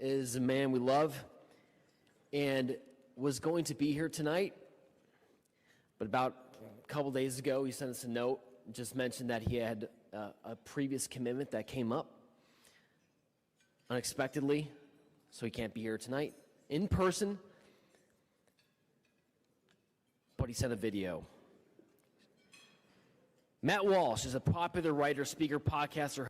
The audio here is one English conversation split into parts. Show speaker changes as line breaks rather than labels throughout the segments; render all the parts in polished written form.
is a man we love and was going to be here tonight, but about a couple days ago he sent us a note, just mentioned that he had a previous commitment that came up unexpectedly, so he can't be here tonight in person, but he sent a video. Matt Walsh is a popular writer, speaker, podcaster.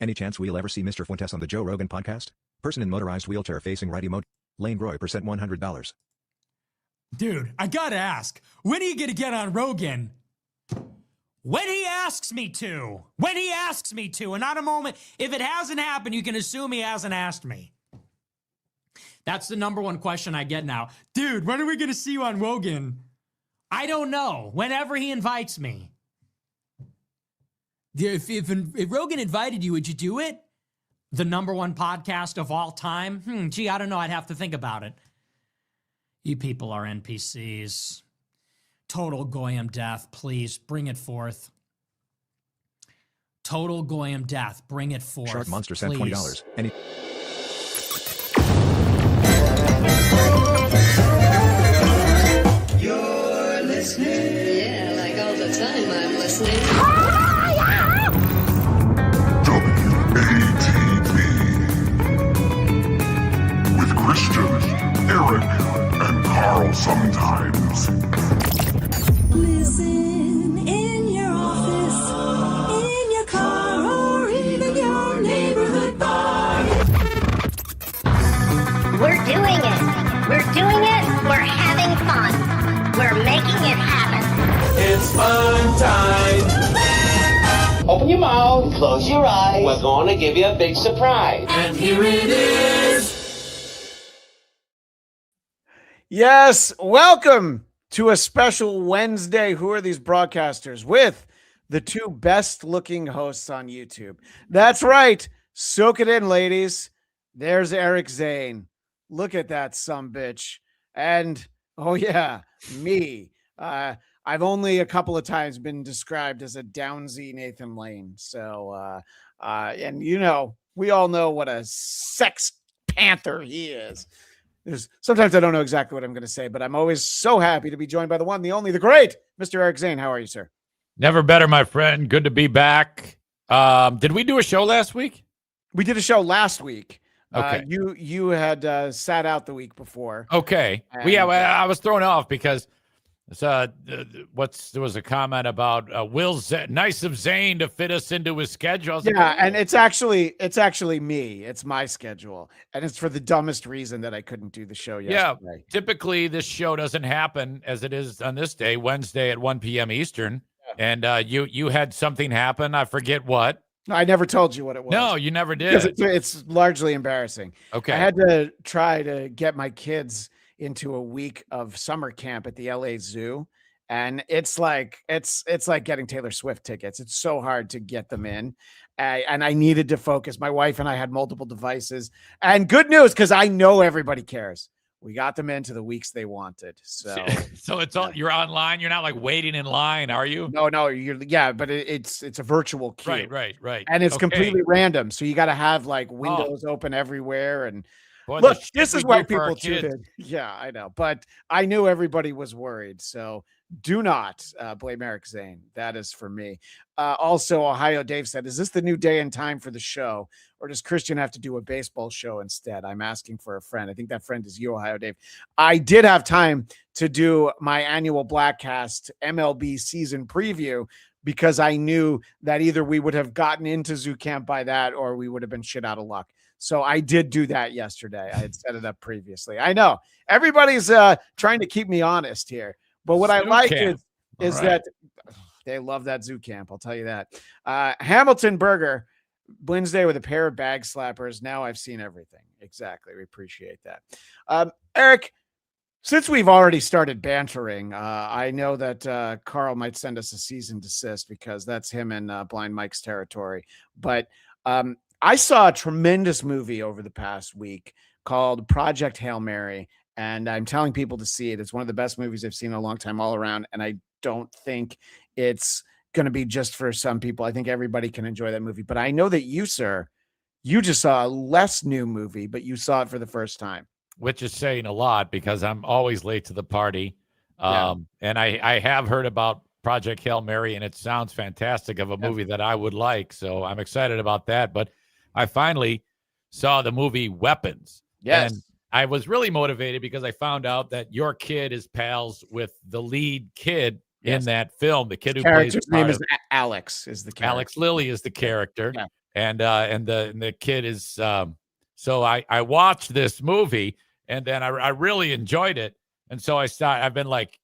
Any chance we'll ever see Mr. Fuentes on the Joe Rogan podcast? Person in motorized wheelchair facing right emote. Lane Groy percent $100.
Dude, I gotta ask, when are you gonna get on Rogan? When he asks me to. When he asks me to, and not a moment. If it hasn't happened, you can assume he hasn't asked me. That's the number one question I get now. Dude, when are we gonna see you on Rogan? I don't know. Whenever he invites me. If Rogan invited you, would you do it? The number one podcast of all time? Gee, I don't know. I'd have to think about it. You people are NPCs. Total goyim death. Please bring it forth. Total Goyim death. Bring it forth.
Shark Monster sent
please.
$20. Any
You're listening.
Yeah, like all the time I'm listening.
WATB. With Christian, Eric, and Carl sometimes.
Listen in your office, in your car, or even your neighborhood bar.
We're doing it. We're doing it. We're having fun. We're making it happen.
It's fun time. Open your mouth, close your eyes. We're going to give you a big surprise.
And here it is.
Yes, welcome to a special Wednesday Who Are These Broadcasters with the two best looking hosts on YouTube. That's right. Soak it in, ladies. There's Eric Zane. Look at that sumbitch. And oh yeah, me. I've only a couple of times been described as a downsy Nathan Lane. So and you know, we all know what a sex panther he is. Sometimes I don't know exactly what I'm going to say, but I'm always so happy to be joined by the one, the only, the great Mr. Eric Zane. How are you, sir?
Never better, my friend. Good to be back. Did we do a show last week?
We did a show last week.
Okay.
You had sat out the week before.
Okay.
And,
Well, yeah, I was thrown off because there was a comment about nice of Zane to fit us into his schedule. I was like,
Yeah, and it's actually me. It's my schedule, and it's for the dumbest reason that I couldn't do the show yesterday.
yeah. Typically, this show doesn't happen as it is on this day, Wednesday at 1 p.m. Eastern. Yeah. And you had something happen. I forget what.
No, I never told you what it was.
No, you never did.
Because it's largely embarrassing.
Okay.
I had to try to get my kids into a week of summer camp at the LA Zoo. And it's like getting Taylor Swift tickets. It's so hard to get them in. And I needed to focus. My wife and I had multiple devices. And good news, because I know everybody cares. We got them into the weeks they wanted. So
it's all you're online. You're not like waiting in line, are you?
No, but it's a virtual queue.
Right.
And it's
Okay.
completely random. So you got to have like windows open everywhere. And
Boy,
look,
the shit
this
we
is why
do for our
people tune
kids.
in. Yeah, I know. But I knew everybody was worried. So do not blame Eric Zane. That is for me. Also, Ohio Dave said, is this the new day and time for the show? Or does Christian have to do a baseball show instead? I'm asking for a friend. I think that friend is you, Ohio Dave. I did have time to do my annual Blackcast MLB season preview because I knew that either we would have gotten into Zoo Camp by that or we would have been shit out of luck. So I did do that yesterday. I had set it up previously. I know everybody's trying to keep me honest here. But what I like is that they love that Zoo Camp. I'll tell you that. Hamilton Burger, Wednesday with a pair of bag slappers. Now I've seen everything. Exactly. We appreciate that. Eric, since we've already started bantering, I know that Carl might send us a cease and desist because that's him in Blind Mike's territory. But I saw a tremendous movie over the past week called Project Hail Mary. And I'm telling people to see it. It's one of the best movies I've seen in a long time all around. And I don't think it's going to be just for some people. I think everybody can enjoy that movie. But I know that you, sir, you just saw a less new movie, but you saw it for the first time.
Which is saying a lot because I'm always late to the party. And I have heard about Project Hail Mary, and it sounds fantastic of a movie that I would like. So I'm excited about that. But I finally saw the movie Weapons.
Yes.
And I was really motivated because I found out that your kid is pals with the lead kid in that film. The kid who plays
character's name is Alex. Is the character.
Alex Lilly is the character,
Yeah.
and the kid is. So I watched this movie, and then I really enjoyed it, and so I've been like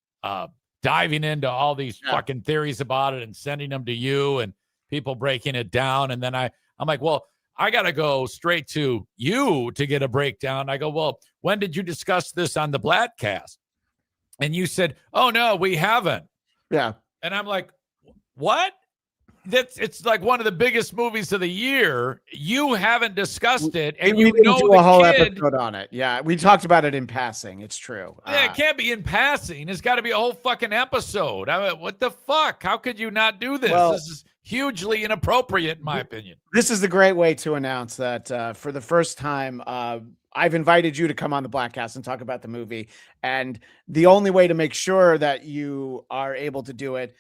diving into all these fucking theories about it and sending them to you and people breaking it down, and then I'm like, well, I got to go straight to you to get a breakdown. I go, well, when did you discuss this on the Blattcast? And you said, oh, no, we haven't.
Yeah.
And I'm like, what? It's like one of the biggest movies of the year. You haven't discussed it. And
we
you
didn't
know
do
the
a whole
kid,
episode on it. Yeah. We talked about it in passing. It's true.
Yeah, it can't be in passing. It's got to be a whole fucking episode. What the fuck? How could you not do this?
Well,
This is hugely inappropriate, in my opinion.
This is the great way to announce that for the first time, I've invited you to come on the Blackcast and talk about the movie. And the only way to make sure that you are able to do it,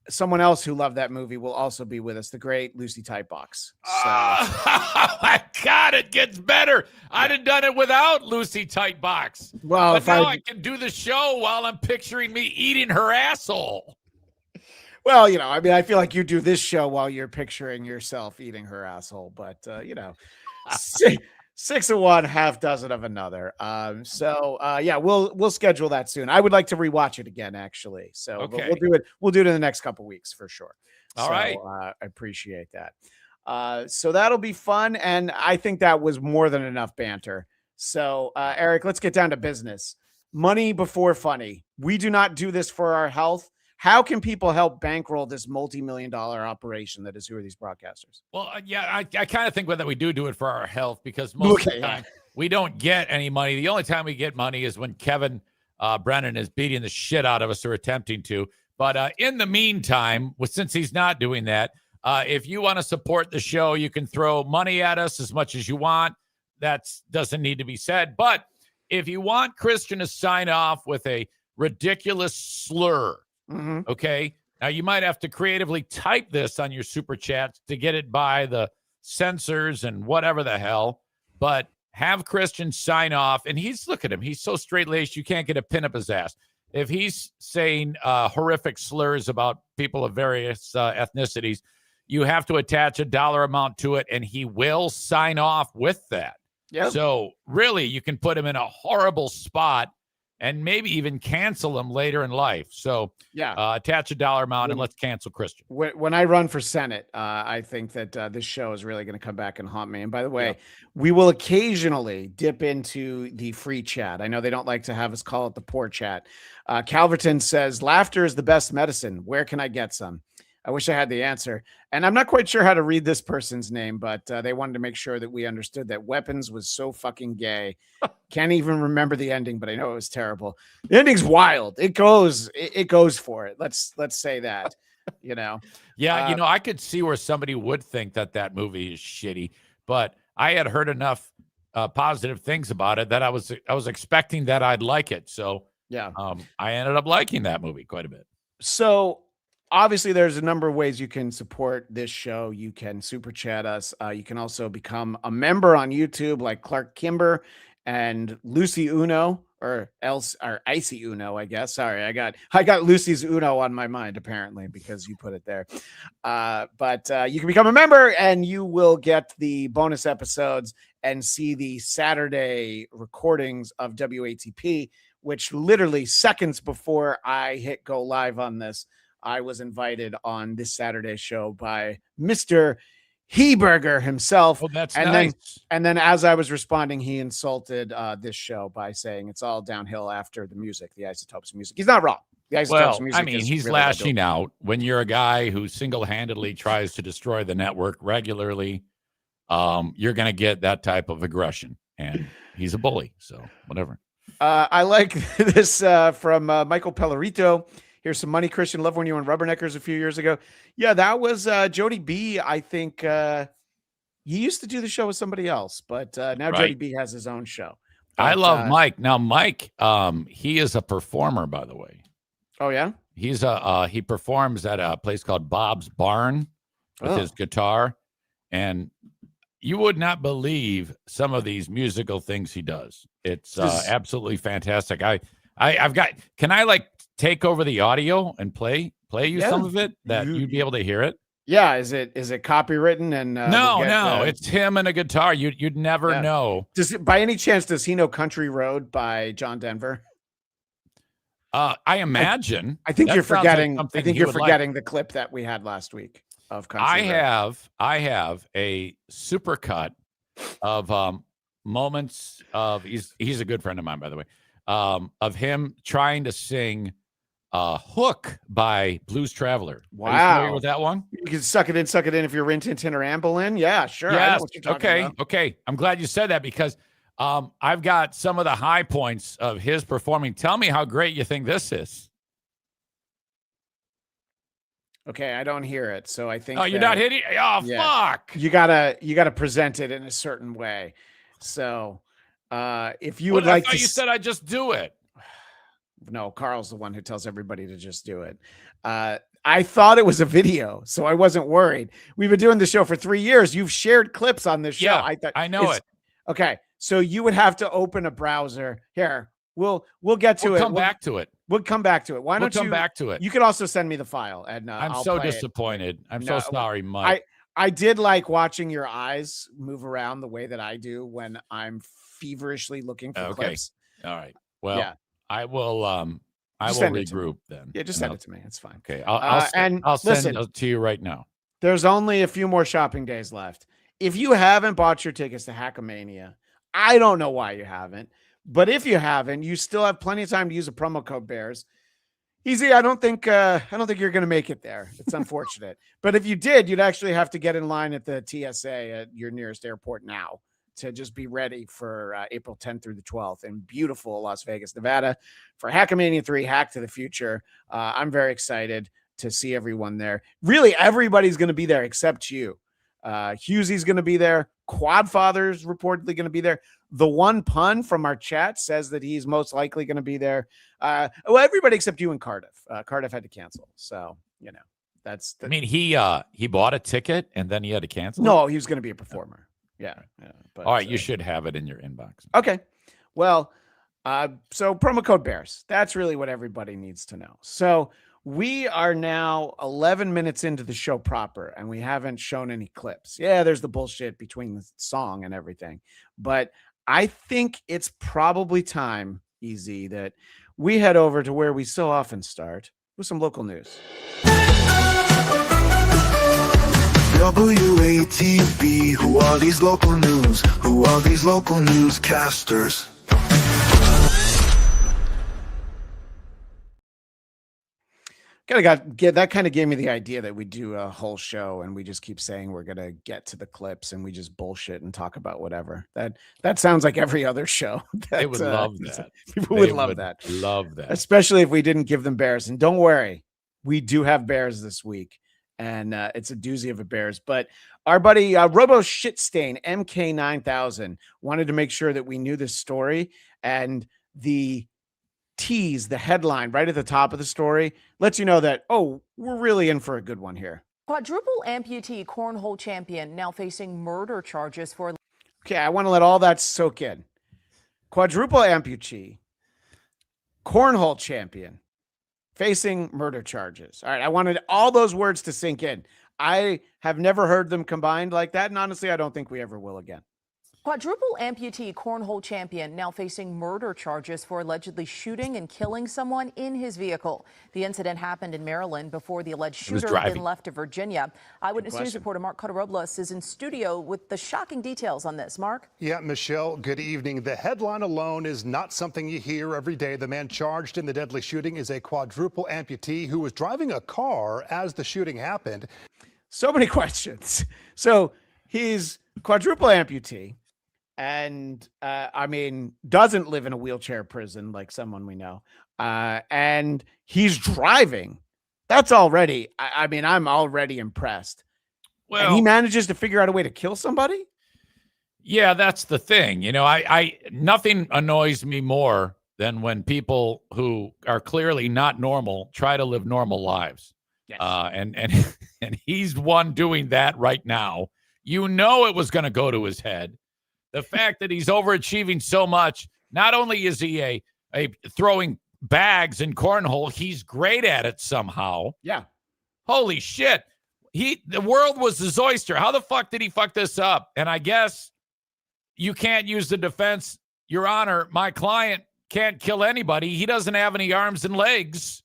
someone else who loved that movie will also be with us, the great Lucy Tightbox.
Oh my God, it gets better. I'd have done it without Lucy Tightbox.
Well,
but now I can do the show while I'm picturing me eating her asshole.
Well, I mean, I feel like you do this show while you're picturing yourself eating her asshole, but six of one, half dozen of another. Yeah, we'll schedule that soon. I would like to rewatch it again, actually. So
okay.
We'll do it. We'll do it in the next couple weeks for sure.
All right.
I appreciate that. So that'll be fun, and I think that was more than enough banter. So Eric, let's get down to business. Money before funny. We do not do this for our health. How can people help bankroll this multi-million-dollar operation that is Who Are These Broadcasters?
Well, I kind of think that we do it for our health because most of the time we don't get any money. The only time we get money is when Kevin Brennan is beating the shit out of us or attempting to. But in the meantime, since he's not doing that, if you want to support the show, you can throw money at us as much as you want. That doesn't need to be said. But if you want Christian to sign off with a ridiculous slur, okay. Now you might have to creatively type this on your super chats to get it by the censors and whatever the hell, but have Christian sign off. And look at him. He's so straight laced. You can't get a pin up his ass. If he's saying horrific slurs about people of various ethnicities, you have to attach a dollar amount to it and he will sign off with that.
Yep.
So really you can put him in a horrible spot and maybe even cancel him later in life. So attach a dollar amount and let's cancel Christian.
When I run for Senate, I think that this show is really going to come back and haunt me. And by the way, we will occasionally dip into the free chat. I know they don't like to have us call it the poor chat. Calverton says, laughter is the best medicine. Where can I get some? I wish I had the answer. And I'm not quite sure how to read this person's name, but they wanted to make sure that we understood that Weapons was so fucking gay. Can't even remember the ending, but I know it was terrible. The ending's wild. It goes for it. Let's say that, Yeah,
I could see where somebody would think that movie is shitty, but I had heard enough positive things about it that I was expecting that I'd like it. So I ended up liking that movie quite a bit.
So obviously, there's a number of ways you can support this show. You can super chat us. You can also become a member on YouTube, like Clark Kimber and Lucy Uno, or Icy Uno, I guess. Sorry, I got Lucy's Uno on my mind apparently because you put it there. But you can become a member, and you will get the bonus episodes and see the Saturday recordings of WATP, which literally seconds before I hit go live on this, I was invited on this Saturday show by Mr. Heberger himself.
Oh, that's
nice. Then as I was responding, he insulted this show by saying it's all downhill after the music, the Isotopes music. He's not wrong. The Isotopes music
he's
really
lashing out when you're a guy who single-handedly tries to destroy the network regularly. You're going to get that type of aggression, and he's a bully. So whatever.
I like this from Michael Pellerito. Here's some money, Christian. Love when you were on Rubberneckers a few years ago. Yeah, that was Jody B. I think he used to do the show with somebody else, but now Jody B has his own show. But,
I love Mike. Now, Mike, he is a performer, by the way.
Oh, yeah?
He's he performs at a place called Bob's Barn with his guitar. And you would not believe some of these musical things he does. It's absolutely fantastic. I've got, can I take over the audio and play you some of it that you'd be able to hear it?
Yeah. Is it copywritten? And
no, it's him and a guitar. You'd never know.
By any chance, does he know Country Road by John Denver?
I imagine.
I think you're forgetting. I think you're forgetting the clip that we had last week of Country Road.
I have a supercut of moments of he's a good friend of mine, by the way. Of him trying to sing Hook by Blues Traveler.
Wow.
Are you familiar with that one?
You can suck it in if you're Rin Tin Tin or Amberlin. Yeah, sure.
Yes.
I know what you're talking about.
Okay. I'm glad you said that because I've got some of the high points of his performing. Tell me how great you think this is.
Okay, I don't hear it, so I think.
Oh, you're not hitting. Oh,
Yeah.
fuck.
You gotta present it in a certain way. So, if you would
I
like
thought
to,
you said I just do it.
no, Carl's the one who tells everybody to just do it. I thought it was a video, so I wasn't worried. We've been doing the show for 3 years. You've shared clips on this show.
Yeah, I know it.
Okay, so you would have to open a browser. Here, we'll get to it.
We'll come back to it.
We'll come back to it. Why don't you
come back to it?
You could also send me the file, and
I'm
I'll
so
play it.
disappointed. I'm so
No,
sorry, Mike.
I did like watching your eyes move around the way that I do when I'm feverishly looking for clips.
All right. Well,
Yeah.
I will. I will
send it to me.
regroup then.
Yeah, just send it to me. It's fine.
Okay.
And
I'll send
listen,
it to you right now.
there's only a few more shopping days left. If you haven't bought your tickets to Hackamania, I don't know why you haven't, but if you haven't, you still have plenty of time to use a promo code Bears. Easy. I don't think you're going to make it there. It's unfortunate, but if you did, you'd actually have to get in line at the TSA at your nearest airport now to just be ready for April 10th through the 12th in beautiful Las Vegas, Nevada for Hackamania 3 Hack to the Future. I'm very excited to see everyone there. Really, everybody's going to be there except you. Hughesy's going to be there. Quadfather's reportedly going to be there. The one pun from our chat says that he's most likely going to be there. Well, everybody except you and Cardiff. Cardiff had to cancel. So, that's
I mean, he bought a ticket and then he had to cancel.
No, he was going to be a performer. Yeah. But,
all right, you should have it in your inbox.
Okay. Well, so promo code Bears. That's really what everybody needs to know. So we are now 11 minutes into the show proper, and we haven't shown any clips. Yeah, there's the bullshit between the song and everything. But I think it's probably time, Easy, that we head over to where we so often start with some local news.
WATB, who are these local news? Who are these local newscasters?
That kind of gave me the idea that we do a whole show and we just keep saying we're gonna get to the clips and we just bullshit and talk about whatever. That sounds like every other show.
They would love that.
People would love that.
Love that.
Especially if we didn't give them Bears. And don't worry, we do have Bears this week. And it's a doozy of a Bears. But our buddy Robo Shitstain MK9000 wanted to make sure that we knew this story, and the tease, the headline right at the top of the story lets you know that, oh, we're really in for a good one here.
Quadruple amputee cornhole champion now facing murder charges for...
Okay, I want to let all that soak in. Quadruple amputee, cornhole champion, facing murder charges. All right, I wanted all those words to sink in. I have never heard them combined like that, and honestly, I don't think we ever will again.
Quadruple amputee cornhole champion now facing murder charges for allegedly shooting and killing someone in his vehicle. The incident happened in Maryland before the alleged shooter then left to Virginia. Eyewitness News reporter Mark Cotarobles is in studio with the shocking details on this. Mark?
Yeah, Michelle, good evening. The headline alone is not something you hear every day. The man charged in the deadly shooting is a quadruple amputee who was driving a car as the shooting happened.
So many questions. So he's quadruple amputee. And I mean, doesn't live in a wheelchair prison like someone we know. And he's driving. That's already, I mean, I'm already impressed. Well, and he manages to figure out a way to kill somebody.
Yeah, that's the thing. You know, I nothing annoys me more than when people who are clearly not normal try to live normal lives. Yes. And he's one doing that right now. You know, it was going to go to his head. The fact that he's overachieving so much, not only is he a throwing bags in cornhole, he's great at it somehow.
Yeah.
Holy shit. The world was his oyster. How the fuck did he fuck this up? And I guess you can't use the defense, Your Honor, my client can't kill anybody. He doesn't have any arms and legs.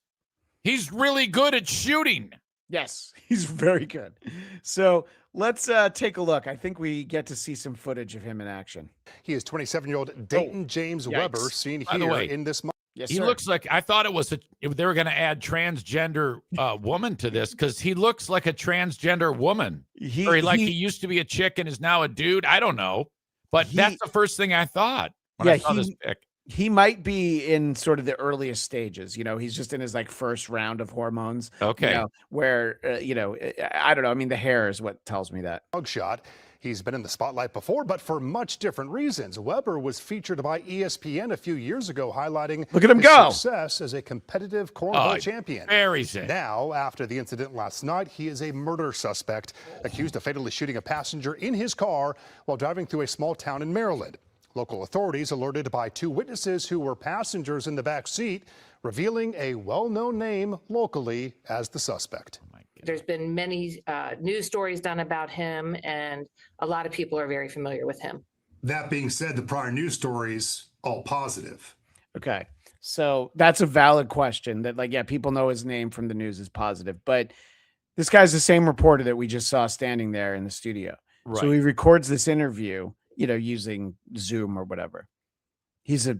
He's really good at shooting.
Yes, he's very good. So let's take a look. I think we get to see some footage of him in action.
He is 27-year-old Dayton James Weber, seen here in this month.
Yes,
he looks like, I thought it was if they were going to add transgender woman to this, because he looks like a transgender woman. He used to be a chick and is now a dude. I don't know. But that's the first thing I thought when I saw this pic.
he might be in sort of the earliest stages. He's just in his like first round of hormones.
Okay.
Where I don't know. I mean, the hair is what tells me that.
Mugshot. He's been in the spotlight before, but for much different reasons. Weber was featured by ESPN a few years ago, highlighting
Look at him
his
go.
success as a competitive cornhole champion.
Very sick.
Now, after the incident last night, he is a murder suspect accused of fatally shooting a passenger in his car while driving through a small town in Maryland. Local authorities alerted by 2 witnesses who were passengers in the back seat, revealing a well-known name locally as the suspect.
There's been many news stories done about him, and a lot of people are very familiar with him.
That being said, the prior news stories, all positive.
Okay. So that's a valid question that people know his name from the news is positive, but this guy's the same reporter that we just saw standing there in the studio.
Right.
So he records this interview, using Zoom or whatever. He's a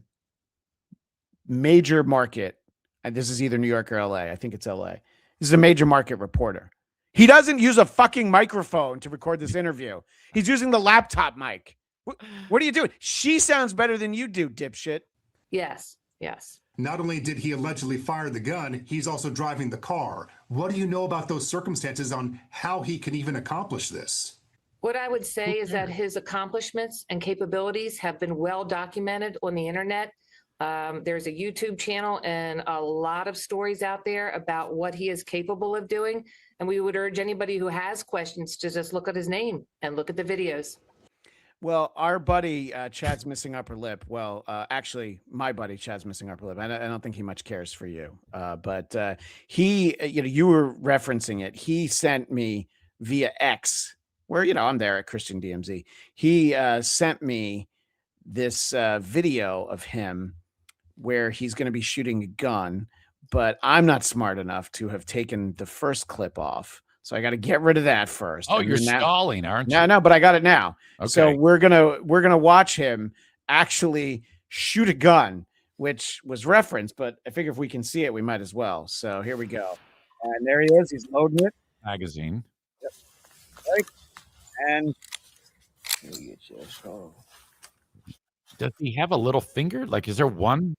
major market. And this is either New York or LA. I think it's LA. This is a major market reporter. He doesn't use a fucking microphone to record this interview. He's using the laptop mic. What are you doing? She sounds better than you do, dipshit.
Yes.
Not only did he allegedly fire the gun, he's also driving the car. What do you know about those circumstances on how he can even accomplish this?
What I would say is that his accomplishments and capabilities have been well documented on the internet. There's a YouTube channel and a lot of stories out there about what he is capable of doing. And we would urge anybody who has questions to just look at his name and look at the videos.
Well, our buddy Chad's missing upper lip. Well, actually, my buddy Chad's missing upper lip. I don't think he much cares for you. But he, you were referencing it. He sent me via X, where, I'm there at Christian DMZ. He sent me this video of him where he's going to be shooting a gun, but I'm not smart enough to have taken the first clip off. So I got to get rid of that first.
Oh, you're stalling, aren't you?
No, but I got it now.
Okay.
So we're gonna watch him actually shoot a gun, which was referenced, but I figure if we can see it, we might as well. So here we go. And there he is. He's loading it.
Magazine.
Yep. Right. And
does he have a little finger? Like, is there one?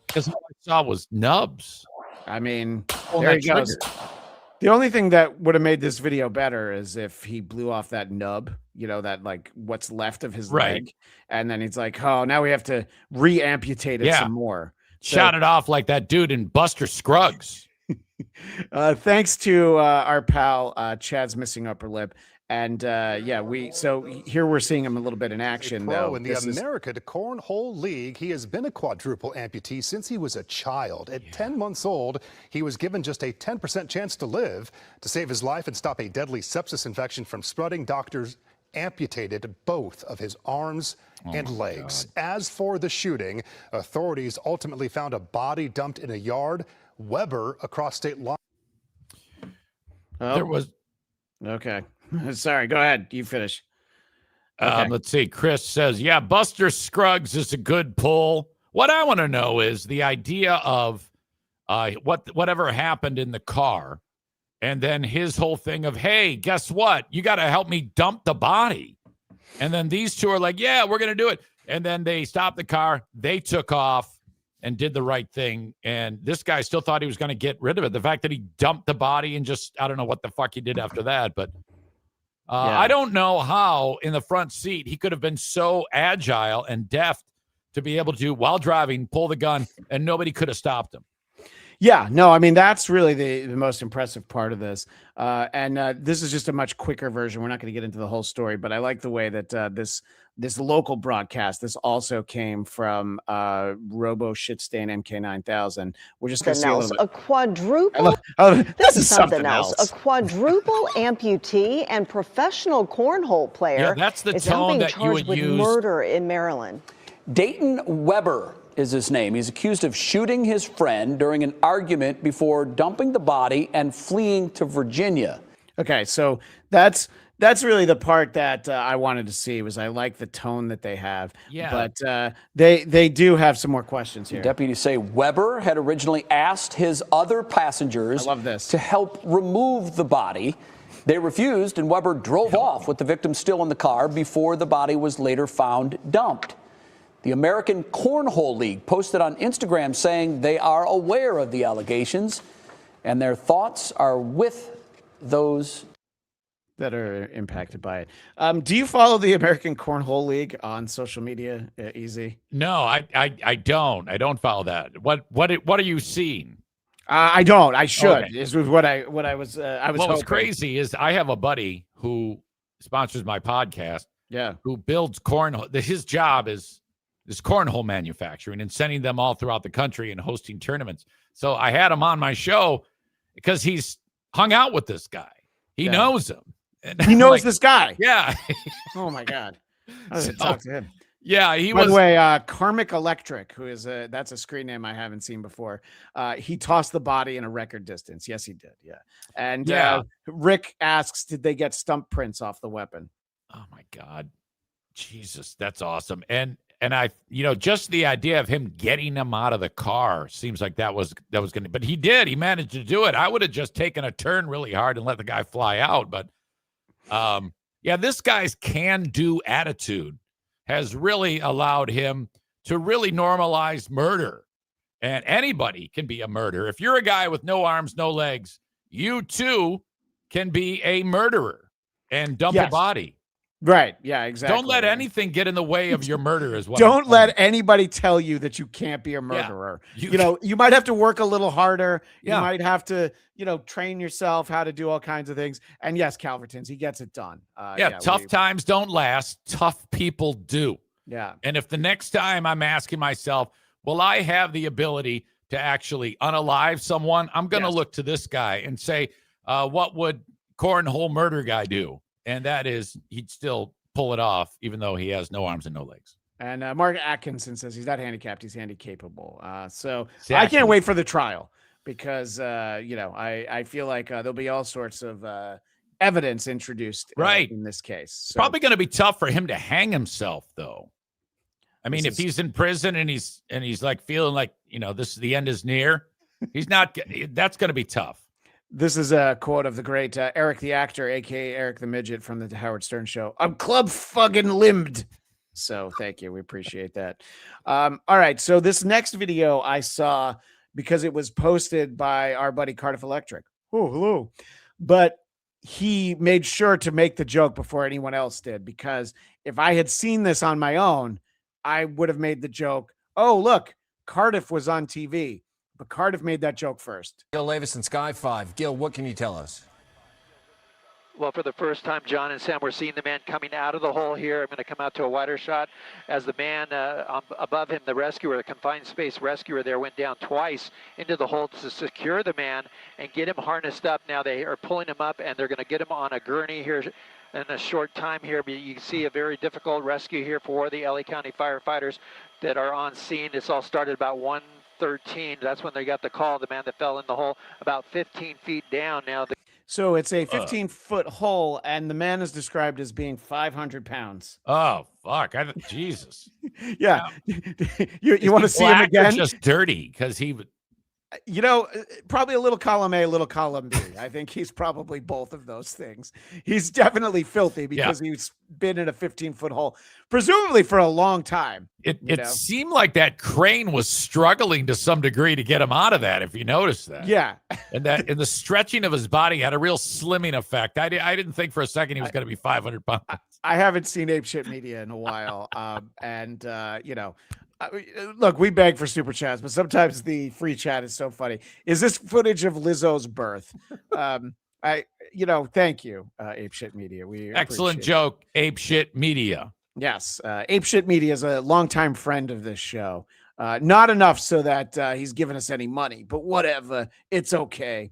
Because all I saw was nubs.
I mean, there he goes. The only thing that would have made this video better is if he blew off that nub, that what's left of his leg. And then he's like, oh, now we have to re-amputate it some more.
Shot it off like that dude in Buster Scruggs.
Thanks to our pal, Chad's missing upper lip. And here we're seeing him a little bit in action, though.
In the American Cornhole League, he has been a quadruple amputee since he was a child. At 10 months old, he was given just a 10% chance to live. To save his life and stop a deadly sepsis infection from spreading, doctors amputated both of his arms and legs. As for the shooting, authorities ultimately found a body dumped in a yard. Weber across state line.
There was.
Okay. Sorry, go ahead. You finish. Okay.
Let's see. Chris says, yeah, Buster Scruggs is a good pull. What I want to know is the idea of whatever happened in the car, and then his whole thing of, hey, guess what? You got to help me dump the body. And then these two are like, yeah, we're going to do it. And then they stopped the car. They took off and did the right thing. And this guy still thought he was going to get rid of it. The fact that he dumped the body and just, I don't know what the fuck he did after that, but I don't know how in the front seat he could have been so agile and deft to be able to, while driving, pull the gun, and nobody could have stopped him.
Yeah, no, I mean, that's really the most impressive part of this. And this is just a much quicker version. We're not going to get into the whole story, but I like the way that this local broadcast, this also came from Robo Shitstain MK9000. We're just going to see a little bit.
A quadruple.
This is something else.
A quadruple amputee and professional cornhole player.
Yeah, that's the
is
tone
now being
that you
charged
would
with
use.
murder in Maryland.
Dayton Weber is his name. He's accused of shooting his friend during an argument before dumping the body and fleeing to Virginia.
Okay, so that's really the part that I wanted to see. Was I like the tone that they have?
Yeah.
But they do have some more questions here.
Deputies say Weber had originally asked his other passengers to help remove the body. They refused, and Weber drove off with the victim still in the car before the body was later found dumped. The American Cornhole League posted on Instagram saying they are aware of the allegations and their thoughts are with those
that are impacted by it. Do you follow the American Cornhole League on social media, Easy?
No, I don't. I don't follow that. What are you seeing?
I don't. I should.
Okay.
This was what I was.
What's crazy is I have a buddy who sponsors my podcast.
Yeah.
Who builds cornhole? His job is cornhole manufacturing and sending them all throughout the country and hosting tournaments. So I had him on my show because he's hung out with this guy. He knows him. And
he knows this guy.
Yeah.
Oh my God. I was talk to him.
Yeah, he
By
was.
the way, Karmic Electric, who is that's a screen name I haven't seen before. He tossed the body in a record distance. Yes, he did. Yeah. And Rick asks, did they get stump prints off the weapon?
Oh my God. Jesus, that's awesome. And I, just the idea of him getting him out of the car seems like that was going to, but he did. He managed to do it. I would have just taken a turn really hard and let the guy fly out. But this guy's can-do attitude has really allowed him to really normalize murder. And anybody can be a murderer. If you're a guy with no arms, no legs, you too can be a murderer and dump a body.
Right. Yeah, exactly.
Don't let anything get in the way of your murder as well.
Don't let anybody tell you that you can't be a murderer.
Yeah.
You might have to work a little harder.
Yeah.
You might have to, train yourself how to do all kinds of things. And yes, Calvertons, he gets it done.
Tough times don't last. Tough people do.
Yeah.
And if the next time I'm asking myself, will I have the ability to actually unalive someone? I'm going to look to this guy and say, what would cornhole murder guy do? And that is, he'd still pull it off, even though he has no arms and no legs.
And Mark Atkinson says he's not handicapped; he's handy-capable. So I can't wait for the trial because I feel like there'll be all sorts of evidence introduced in this case. So,
probably going to be tough for him to hang himself, though. I mean, if he's in prison and he's like feeling like the end is near, he's not. That's going to be tough.
This is a quote of the great Eric the actor, aka Eric the Midget from the Howard Stern Show. I'm club fucking limbed. So thank you. We appreciate that. All right. So this next video I saw because it was posted by our buddy Cardiff Electric. Oh, hello. But he made sure to make the joke before anyone else did, because if I had seen this on my own, I would have made the joke. Oh, look, Cardiff was on TV. But Cardiff made that joke first.
Gil Levis and Sky 5. Gil, what can you tell us?
Well, for the first time, John and Sam, we're seeing the man coming out of the hole here. I'm going to come out to a wider shot as the man above him, the rescuer, the confined space rescuer there, went down twice into the hole to secure the man and get him harnessed up. Now they are pulling him up, and they're going to get him on a gurney here in a short time here. But you can see a very difficult rescue here for the LA County firefighters that are on scene. This all started about 1:13. That's when they got the call, the man that fell in the hole about 15 feet down. Now,
so it's a 15-foot hole, and the man is described as being 500 pounds.
Oh, fuck. Jesus.
Yeah. You want to see him again?
Just dirty because he would.
Probably a little column A, a little column B. I think he's probably both of those things. He's definitely filthy because he's been in a 15-foot hole, presumably for a long time.
It seemed like that crane was struggling to some degree to get him out of that, if you noticed that.
Yeah.
And the stretching of his body had a real slimming effect. I didn't think for a second he was going to be 500 pounds.
I haven't seen Apeshit Media in a while. Look, we beg for super chats, but sometimes the free chat is so funny. Is this footage of Lizzo's birth? Thank you, Apeshit Media. We
excellent joke, Apeshit Media.
Yes, Apeshit Media is a longtime friend of this show. Not enough so that he's given us any money, but whatever, it's okay.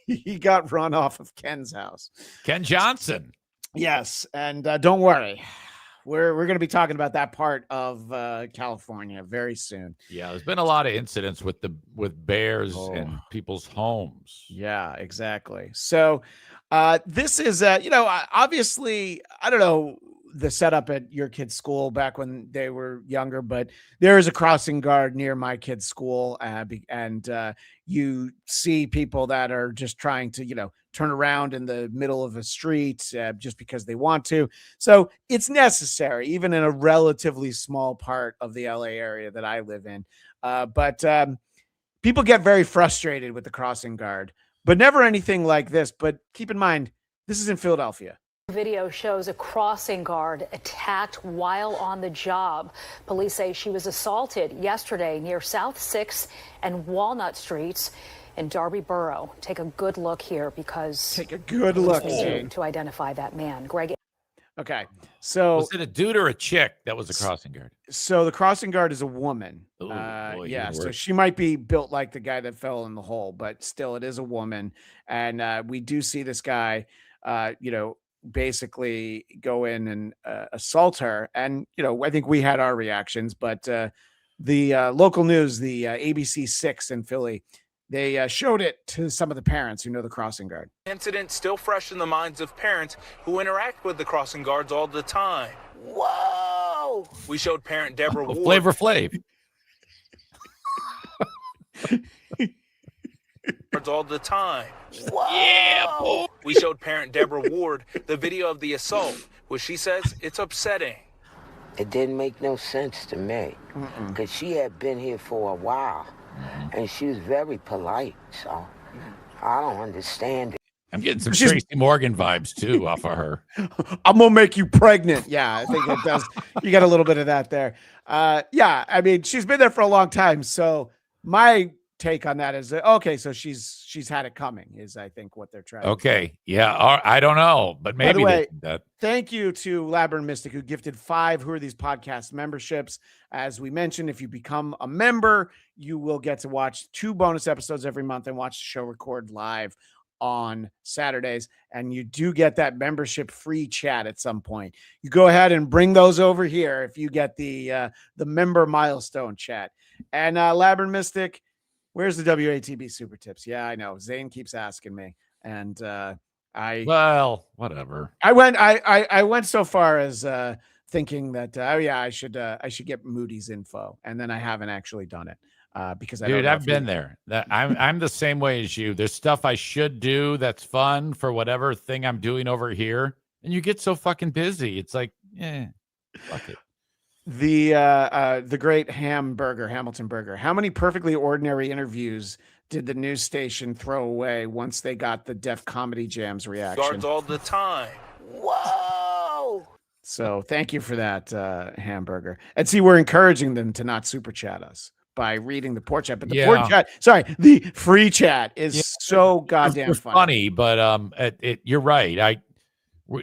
He got run off of Ken's house.
Ken Johnson.
Yes, and don't worry. We're going to be talking about that part of California very soon.
Yeah, there's been a lot of incidents with bears in people's homes.
Yeah, exactly. So this is, obviously, I don't know, the setup at your kid's school back when they were younger, but there is a crossing guard near my kid's school, and you see people that are just trying to, turn around in the middle of a street just because they want to. So it's necessary, even in a relatively small part of the LA area that I live in. But people get very frustrated with the crossing guard, but never anything like this. But keep in mind, this is in Philadelphia.
Video shows a crossing guard attacked while on the job. Police say she was assaulted yesterday near South 6th and Walnut Streets in Darby Borough. Take a good look here because
take a good look
to identify that man. Greg.
Okay, so
was it a dude or a chick that was a crossing guard?
So the crossing guard is a woman.
Ooh, boy,
yeah, so she might be built like the guy that fell in the hole, but still, it is a woman. And we do see this guy, basically go in and assault her. And I think we had our reactions, but the local news, the ABC 6 in Philly, they showed it to some of the parents who know the crossing guard.
Incident still fresh in the minds of parents who interact with the crossing guards all the time. Whoa! We showed parent Deborah Ward.
Flavor Flav.
all the time.
Whoa! Yeah, boy.
We showed parent Deborah Ward the video of the assault, which she says it's upsetting.
It didn't make no sense to me because she had been here for a while and she was very polite, so I don't understand it.
I'm getting some Tracy Morgan vibes too off of her.
I'm gonna make you pregnant. Yeah, I think it does. You got a little bit of that there. Yeah, I mean, she's been there for a long time. So my take on that is okay. So she's had it coming. Is I think what they're trying.
Okay, yeah, I don't know, but maybe.
By the way,
that.
Thank you to Labyrinth Mystic who gifted 5 Who Are These Podcast memberships. As we mentioned, if you become a member, you will get to watch 2 bonus episodes every month and watch the show record live on Saturdays, and you do get that membership free chat at some point. You go ahead and bring those over here if you get the member milestone chat. And Labyrinth Mystic, where's the WATB super tips? Yeah, I know Zane keeps asking me, and
well, whatever.
I went so far as thinking that I should get Moody's info, and then I haven't actually done it. Because
I've been there. I'm the same way as you. There's stuff I should do that's fun for whatever thing I'm doing over here, and you get so fucking busy. It's like, fuck it.
The great Hamilton Burger. How many perfectly ordinary interviews did the news station throw away once they got the Def Comedy Jams reaction?
Guards all the time. Whoa!
So thank you for that, Hamburger. And see, we're encouraging them to not super chat us by reading the poor chat, but the poor chat, the free chat is so goddamn
funny. But you're right.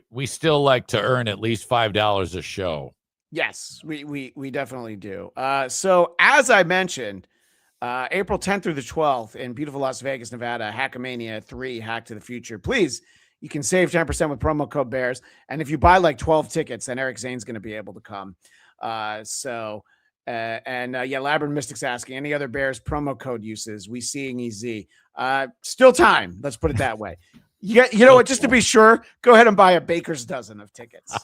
We still like to earn at least $5 a show.
Yes, we definitely do. So as I mentioned, April 10th through the 12th in beautiful Las Vegas, Nevada, Hackamania 3, Hack to the Future. Please, you can save 10% with promo code BEARS. And if you buy like 12 tickets, then Eric Zane's going to be able to come. Labyrinth Mystic's asking any other Bears promo code uses. We seeing EZ. Still time. Let's put it that way. You know what? Just to be sure, go ahead and buy a baker's dozen of tickets.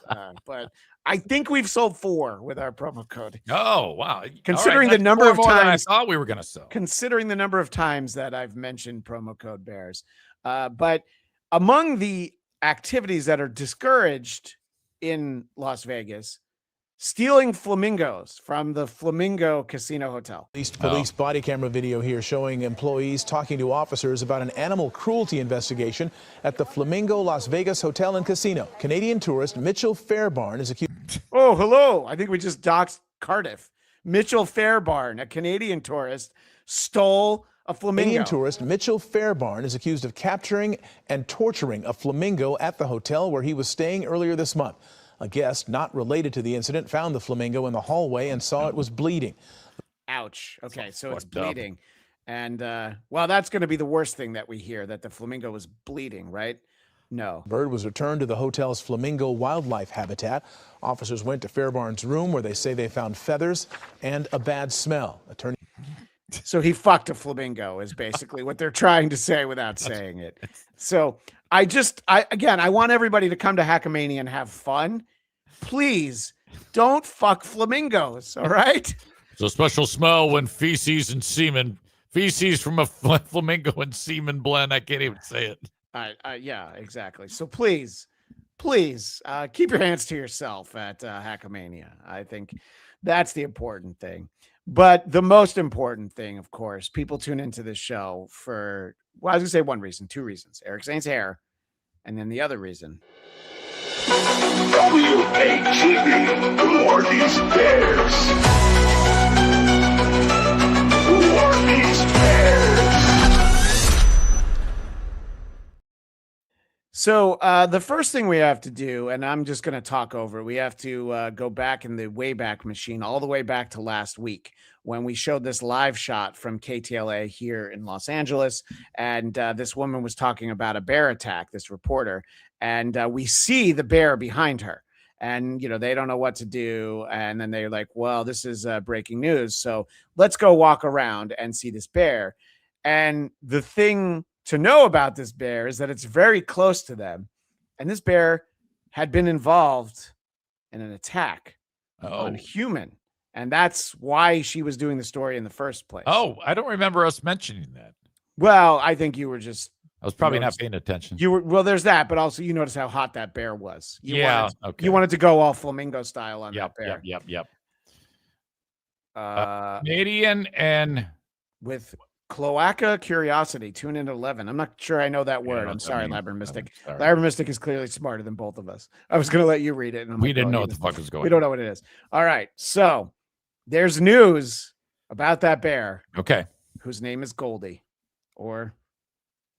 But I think we've sold 4 with our promo code.
Oh wow!
Considering the number of times
I thought we were going to sell.
Considering the number of times that I've mentioned promo code Bears, but among the activities that are discouraged in Las Vegas, stealing flamingos from the Flamingo Casino Hotel.
Police body camera video here showing employees talking to officers about an animal cruelty investigation at the Flamingo Las Vegas Hotel and Casino. Canadian tourist Mitchell Fairbairn is accused.
Oh, hello. I think we just doxed Cardiff. Mitchell Fairbairn, a Canadian tourist, stole a flamingo.
Canadian tourist Mitchell Fairbairn is accused of capturing and torturing a flamingo at the hotel where he was staying earlier this month. A guest not related to the incident found the flamingo in the hallway and saw it was bleeding.
Ouch. Okay, so it's bleeding. And, well, that's going to be the worst thing that we hear, that the flamingo was bleeding, right? No.
Bird was returned to the hotel's flamingo wildlife habitat. Officers went to Fairbairn's room where they say they found feathers and a bad smell. Attorney.
So he fucked a flamingo is basically what they're trying to say without saying it. So I want everybody to come to Hackamania and have fun, please don't fuck flamingos. All right.
It's a special smell when feces from a flamingo and semen blend. I can't even say it.
Yeah, exactly. So please keep your hands to yourself at Hackamania. I think that's the important thing. But the most important thing, of course, people tune into this show for, well, I was going to say two reasons. Eric Zane's hair, and then the other reason.
WATV, who are these bears? Who are these bears?
So the first thing we have to do, and I'm just going to talk over it, we have to go back in the Wayback Machine all the way back to last week when we showed this live shot from KTLA here in Los Angeles. And this woman was talking about a bear attack, this reporter, and we see the bear behind her. And, they don't know what to do. And then they're like, well, this is breaking news. So let's go walk around and see this bear. And the thing to know about this bear is that it's very close to them. And this bear had been involved in an attack on a human. And that's why she was doing the story in the first place.
Oh, I don't remember us mentioning that.
Well, I think you were just...
I was probably not paying attention.
You were, well, there's that, but also you notice how hot that bear was. You
okay.
You wanted to go all flamingo style on that bear.
Yep. Canadian and...
With... Cloaca Curiosity, tune in at 11. I'm not sure I know that word. I'm sorry, Labyrinth Mystic. Labyrinth Mystic is clearly smarter than both of us. I was going to let you read it. And
we didn't know what the fuck was going on.
We don't know what it is. All right. So there's news about that bear.
Okay.
Whose name is Goldie, or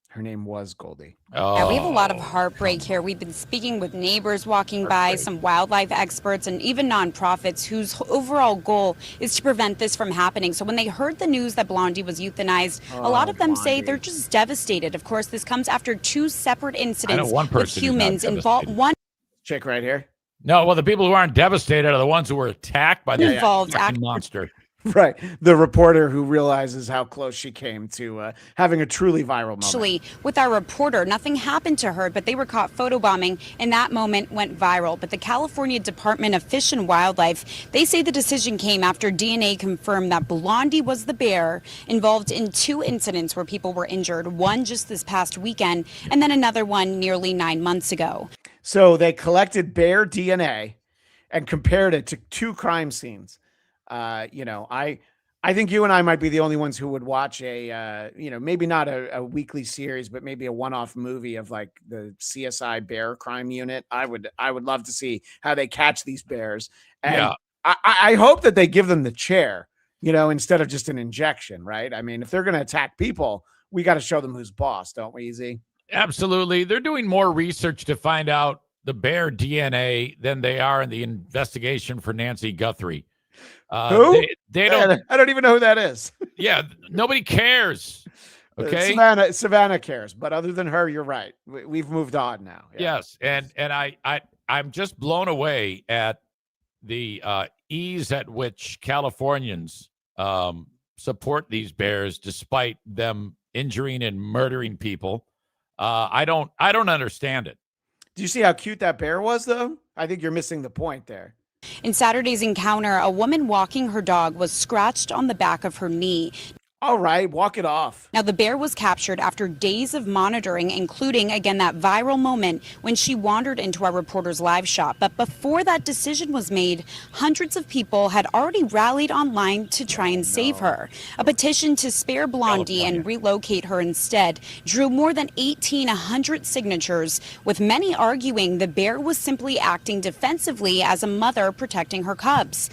her name was Goldie.
Yeah, we have a lot of heartbreak here. We've been speaking with neighbors walking by, some wildlife experts, and even nonprofits whose overall goal is to prevent this from happening. So when they heard the news that Blondie was euthanized, a lot of them say they're just devastated. Of course, this comes after two separate incidents with humans involved. One
chick right here.
No, well, the people who aren't devastated are the ones who were attacked by the fucking monster.
Right. The reporter who realizes how close she came to having a truly viral moment.
Actually, with our reporter, nothing happened to her, but they were caught photobombing, and that moment went viral. But the California Department of Fish and Wildlife, they say the decision came after DNA confirmed that Blondie was the bear involved in two incidents where people were injured, one just this past weekend, and then another one nearly 9 months ago.
So they collected bear DNA and compared it to two crime scenes. I think you and I might be the only ones who would watch a, maybe not a weekly series, but maybe a one-off movie of like the CSI Bear Crime Unit. I would love to see how they catch these bears. And I hope that they give them the chair, instead of just an injection, right? I mean, if they're going to attack people, we got to show them who's boss, don't we, Z?
Absolutely. They're doing more research to find out the bear DNA than they are in the investigation for Nancy Guthrie.
Who?
They don't.
I don't even know who that is.
Yeah, nobody cares. Okay,
Savannah cares, but other than her, you're right. We've moved on now. Yeah.
Yes, and I'm just blown away at the ease at which Californians support these bears, despite them injuring and murdering people. I don't understand it.
Do you see how cute that bear was, though? I think you're missing the point there.
In Saturday's encounter, a woman walking her dog was scratched on the back of her knee.
All right, walk it off.
Now, the bear was captured after days of monitoring, including, again, that viral moment when she wandered into our reporter's live shot. But before that decision was made, hundreds of people had already rallied online to try and save her. A petition to spare Blondie and relocate her instead drew more than 1,800 signatures, with many arguing the bear was simply acting defensively as a mother protecting her cubs.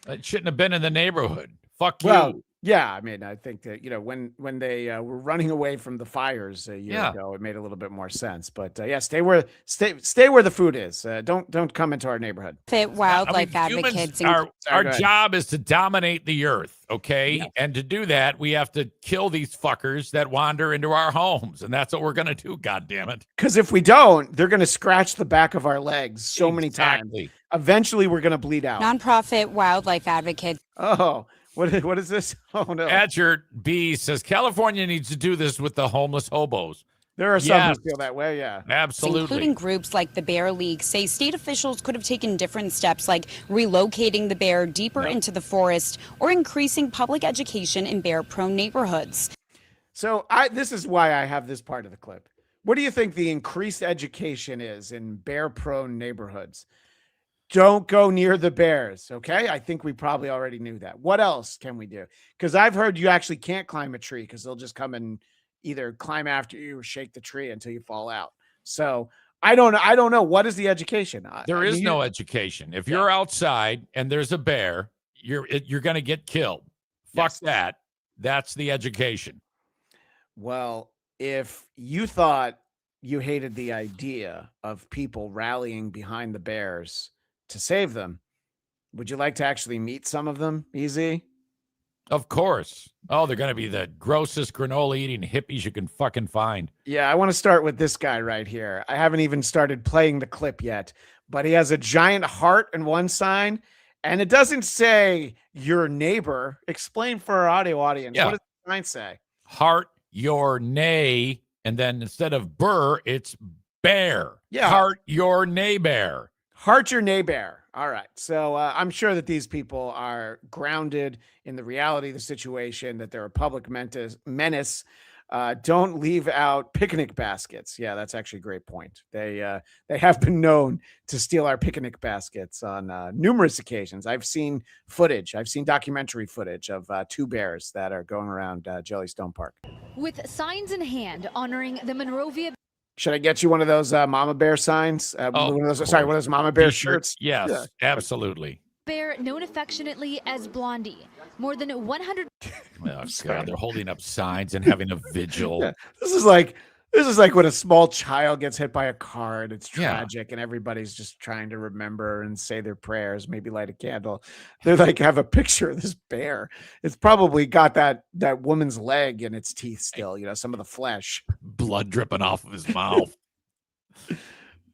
It shouldn't have been in the neighborhood. Fuck you.
Yeah, I mean, I think that, when they were running away from the fires a year ago, it made a little bit more sense. But stay where the food is. Don't come into our neighborhood.
Wildlife advocates.
Our job is to dominate the earth, okay? Yes. And to do that, we have to kill these fuckers that wander into our homes, and that's what we're gonna do. God damn it!
Because if we don't, they're gonna scratch the back of our legs so many times. Eventually, we're gonna bleed out.
Nonprofit wildlife advocates.
Oh. What is this? Oh, no.
Adjert B says California needs to do this with the homeless hobos.
There are some
Yes.
who feel that way, yeah.
Absolutely.
Including groups like the Bear League say state officials could have taken different steps like relocating the bear deeper into the forest or increasing public education in bear-prone neighborhoods.
So this is why I have this part of the clip. What do you think the increased education is in bear-prone neighborhoods? Don't go near the bears, okay? I think we probably already knew that. What else can we do? Because I've heard you actually can't climb a tree because they'll just come and either climb after you or shake the tree until you fall out. So I don't know. What is the education?
There is no education. If you're outside and there's a bear, you're going to get killed. Fuck that. That's the education.
Well, if you thought you hated the idea of people rallying behind the bears to save them, would you like to actually meet some of them, Easy?
Of course. Oh, they're going to be the grossest granola eating hippies you can fucking find.
Yeah, I want to start with this guy right here. I haven't even started playing the clip yet, but he has a giant heart in one sign, and it doesn't say your neighbor. Explain for our audio audience.
Yeah.
What does the sign say?
Heart your nay, and then instead of burr, it's bear.
Yeah.
Heart your neighbor.
Heart your neighbor. All right. So I'm sure that these people are grounded in the reality of the situation, that they're a public menace. Don't leave out picnic baskets. Yeah, that's actually a great point. They have been known to steal our picnic baskets on numerous occasions. I've seen footage. I've seen documentary footage of two bears that are going around Jellystone Park.
With signs in hand honoring the Monrovia.
Should I get you one of those Mama Bear signs? One of those Mama Bear shirts?
Yes,
Yeah.
absolutely.
Bear known affectionately as Blondie. More than 100.
Oh, God, they're holding up signs and having a vigil.
Yeah. This is like when a small child gets hit by a car and it's
Yeah.
tragic and everybody's just trying to remember and say their prayers, maybe light a candle. They're like, have a picture of this bear. It's probably got that woman's leg in its teeth still, some of the flesh.
Blood dripping off of his mouth.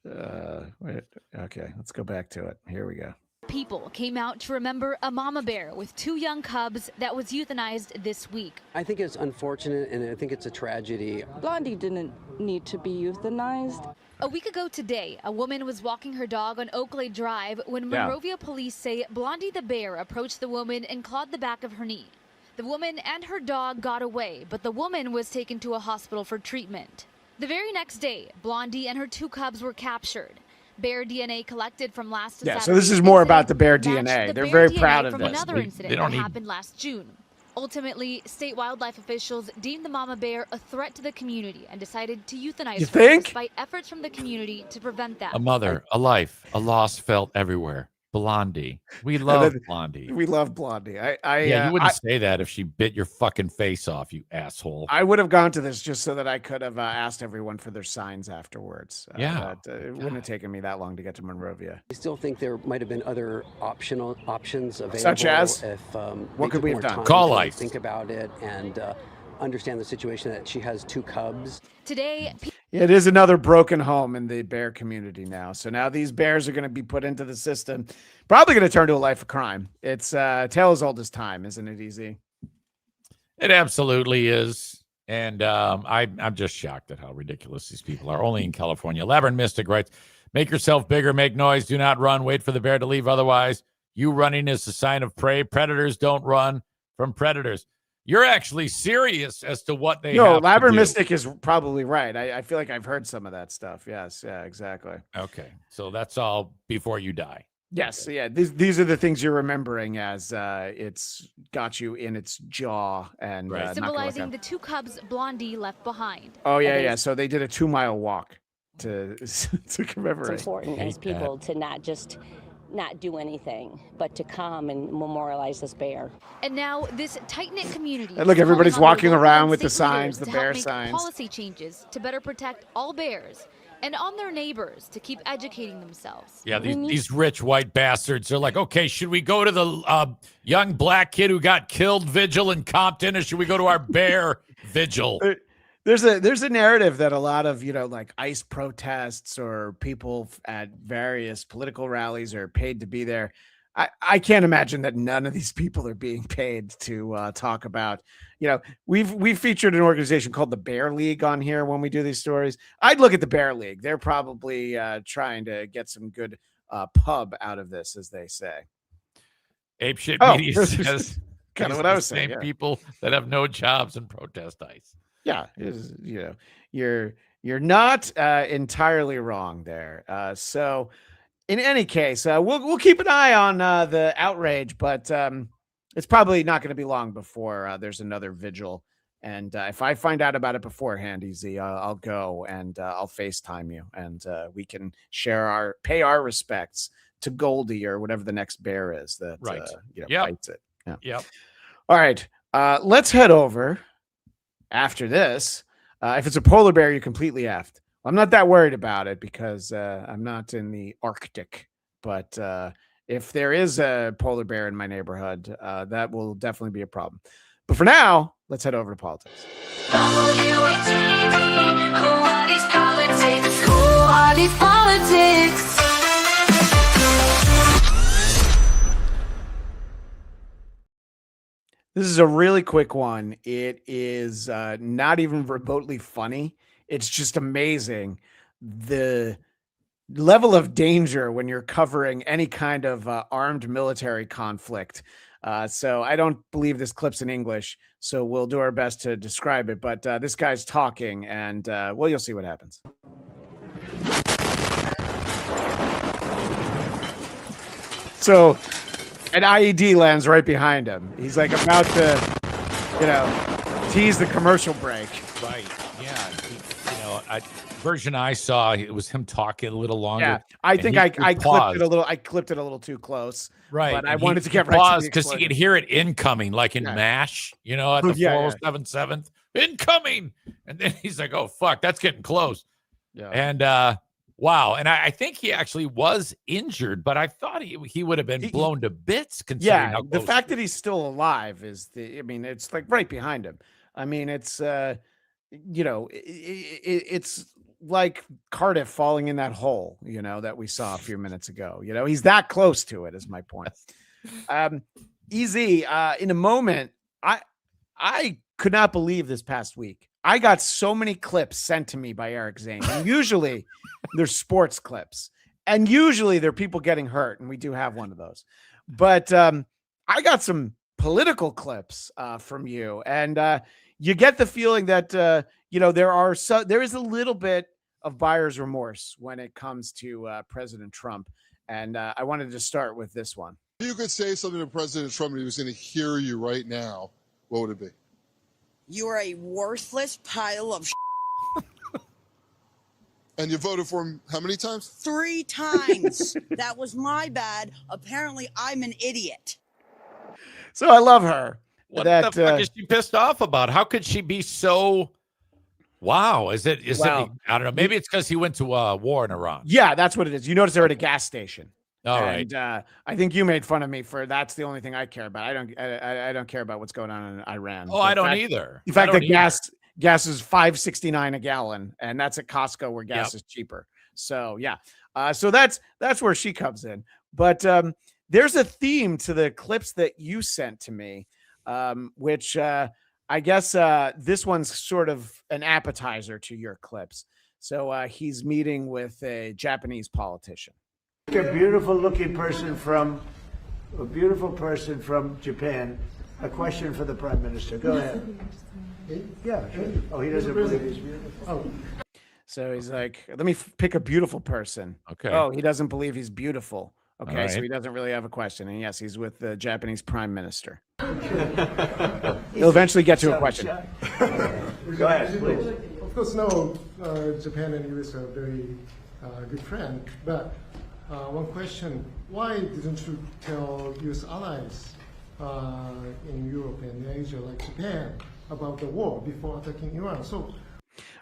Wait. Okay, let's go back to it. Here we go.
People came out to remember a mama bear with 2 young cubs that was euthanized this week.
I think it's unfortunate, and I think it's a tragedy. Blondie didn't need to be euthanized.
A week ago today, a woman was walking her dog on Oakley Drive when Monrovia police say Blondie the bear approached the woman and clawed the back of her knee. The woman and her dog got away, but the woman was taken to a hospital for treatment. The very next day, Blondie and her 2 cubs were captured. Bear DNA collected from last
Yeah, so
Saturday's
this is more
incident
about the bear
matched
DNA.
the
They're
bear
very
DNA
proud of
from
this.
another incident
don't
that
need-
happened last June. Ultimately, state wildlife officials deemed the mama bear a threat to the community and decided to euthanize
You
her
think?
despite efforts from the community to prevent that.
A mother, a life, a loss felt everywhere. Blondie. We love Blondie.
We love Blondie.
Yeah, you wouldn't say that if she bit your fucking face off, you asshole.
I would have gone to this just so that I could have asked everyone for their signs afterwards.
Yeah.
But, it wouldn't have taken me that long to get to Monrovia.
I still think there might have been other options available.
Such as?
If,
What could we have done?
Call ICE.
Think about it and understand the situation that she has 2 cubs.
Today,
It is another broken home in the bear community now. So now these bears are going to be put into the system. Probably going to turn to a life of crime. It's a tale as old as time, isn't it, Easy?
It absolutely is. And I'm just shocked at how ridiculous these people are. Only in California. Labyrinth Mystic writes, make yourself bigger, make noise, do not run, wait for the bear to leave. Otherwise, you running is a sign of prey. Predators don't run from predators. You're actually serious as to what they have
Labyrinth
to do.
Mystic is probably right. I feel like I've heard some of that stuff. Yes. Yeah, exactly.
Okay. So that's all before you die.
Yes. Yeah. These are the things you're remembering as it's got you in its jaw and not gonna work
symbolizing
out.
the 2 cubs Blondie left behind.
Oh, yeah. Yeah. So they did a 2-mile walk to commemorate.
It's important as people to not do anything, but to come and memorialize this bear.
And now this tight-knit community.
And look,
is
everybody's
calling on
walking
the local
around
and
with the
state leaders
signs, the
to
bear
help make
signs.
Policy changes to better protect all bears and on their neighbors to keep educating themselves.
Yeah, these rich white bastards are like, okay, should we go to the young black kid who got killed vigil in Compton, or should we go to our bear vigil?
There's a narrative that a lot of, like ICE protests or people at various political rallies are paid to be there. I can't imagine that none of these people are being paid to talk about, we've featured an organization called the Bear League on here when we do these stories. I'd look at the Bear League. They're probably trying to get some good pub out of this, as they say.
Ape Shit Media says
kind of what I was saying.
Same people that have no jobs and protest ICE.
Yeah, you're not entirely wrong there. So in any case, we'll keep an eye on the outrage, but it's probably not going to be long before there's another vigil. And if I find out about it beforehand, Easy, I'll go and I'll FaceTime you, and we can pay our respects to Goldie or whatever the next bear is that fights it. Yeah.
Yep.
All right, let's head over after this. If it's a polar bear, you're completely effed. I'm not that worried about it because I'm not in the Arctic. But if there is a polar bear in my neighborhood, that will definitely be a problem. But for now, let's head over to politics.
Who are these politics? Who are these politics?
This is a really quick one. It is not even remotely funny. It's just amazing the level of danger when you're covering any kind of armed military conflict. So I don't believe this clip's in English, so we'll do our best to describe it. But this guy's talking, and well, you'll see what happens. So an IED lands right behind him. He's like about to, tease the commercial break.
Right. Yeah. Version I saw, it was him talking a little longer.
Yeah, I think I clipped it a little. I clipped it a little too close.
Right.
But I wanted to get
right
to
because you could hear it incoming, like in MASH, at the 407th, incoming. And then he's like, oh, fuck, that's getting close.
Yeah.
And wow. And I think he actually was injured, but I thought he would have been blown to bits considering how
the
close
fact that he's still alive is it's like right behind him. I mean, it's it's like Cardiff falling in that hole, that we saw a few minutes ago. He's that close to it, is my point. Easy, in a moment, I could not believe this past week. I got so many clips sent to me by Eric Zane. And usually they're sports clips, and usually they're people getting hurt, and we do have one of those. But I got some political clips from you, and you get the feeling that there is a little bit of buyer's remorse when it comes to President Trump. And I wanted to start with this one.
If you could say something to President Trump and he was going to hear you right now, what would it be?
You are a worthless pile of
And you voted for him how many times?
3 times. That was my bad. Apparently, I'm an idiot.
So I love her.
What the fuck is she pissed off about? How could she be so... Wow. I don't know. Maybe it's because he went to war in Iran.
Yeah, that's what it is. You notice they're at a gas station.
All right.
I think you made fun of me for that's the only thing I care about. I don't care about what's going on in Iran.
Oh, I don't either.
The fact that gas is $5.69 a gallon, and that's at Costco where gas is cheaper. So yeah. So that's where she comes in. But there's a theme to the clips that you sent to me, which I guess this one's sort of an appetizer to your clips. So he's meeting with a Japanese politician.
A beautiful person from Japan. A question for the Prime Minister. Go ahead. Yeah, sure. Oh, he doesn't believe he's beautiful. Oh.
So he's like, let me pick a beautiful person.
Okay.
Oh, he doesn't believe he's beautiful. Okay,
right.
So he doesn't really have a question. And yes, he's with the Japanese Prime Minister. He'll eventually get to a question.
Go ahead, please.
Of course, no, Japan and US are very good friends. But one question, why didn't you tell US allies in Europe and Asia, like Japan, about the war before attacking Iran?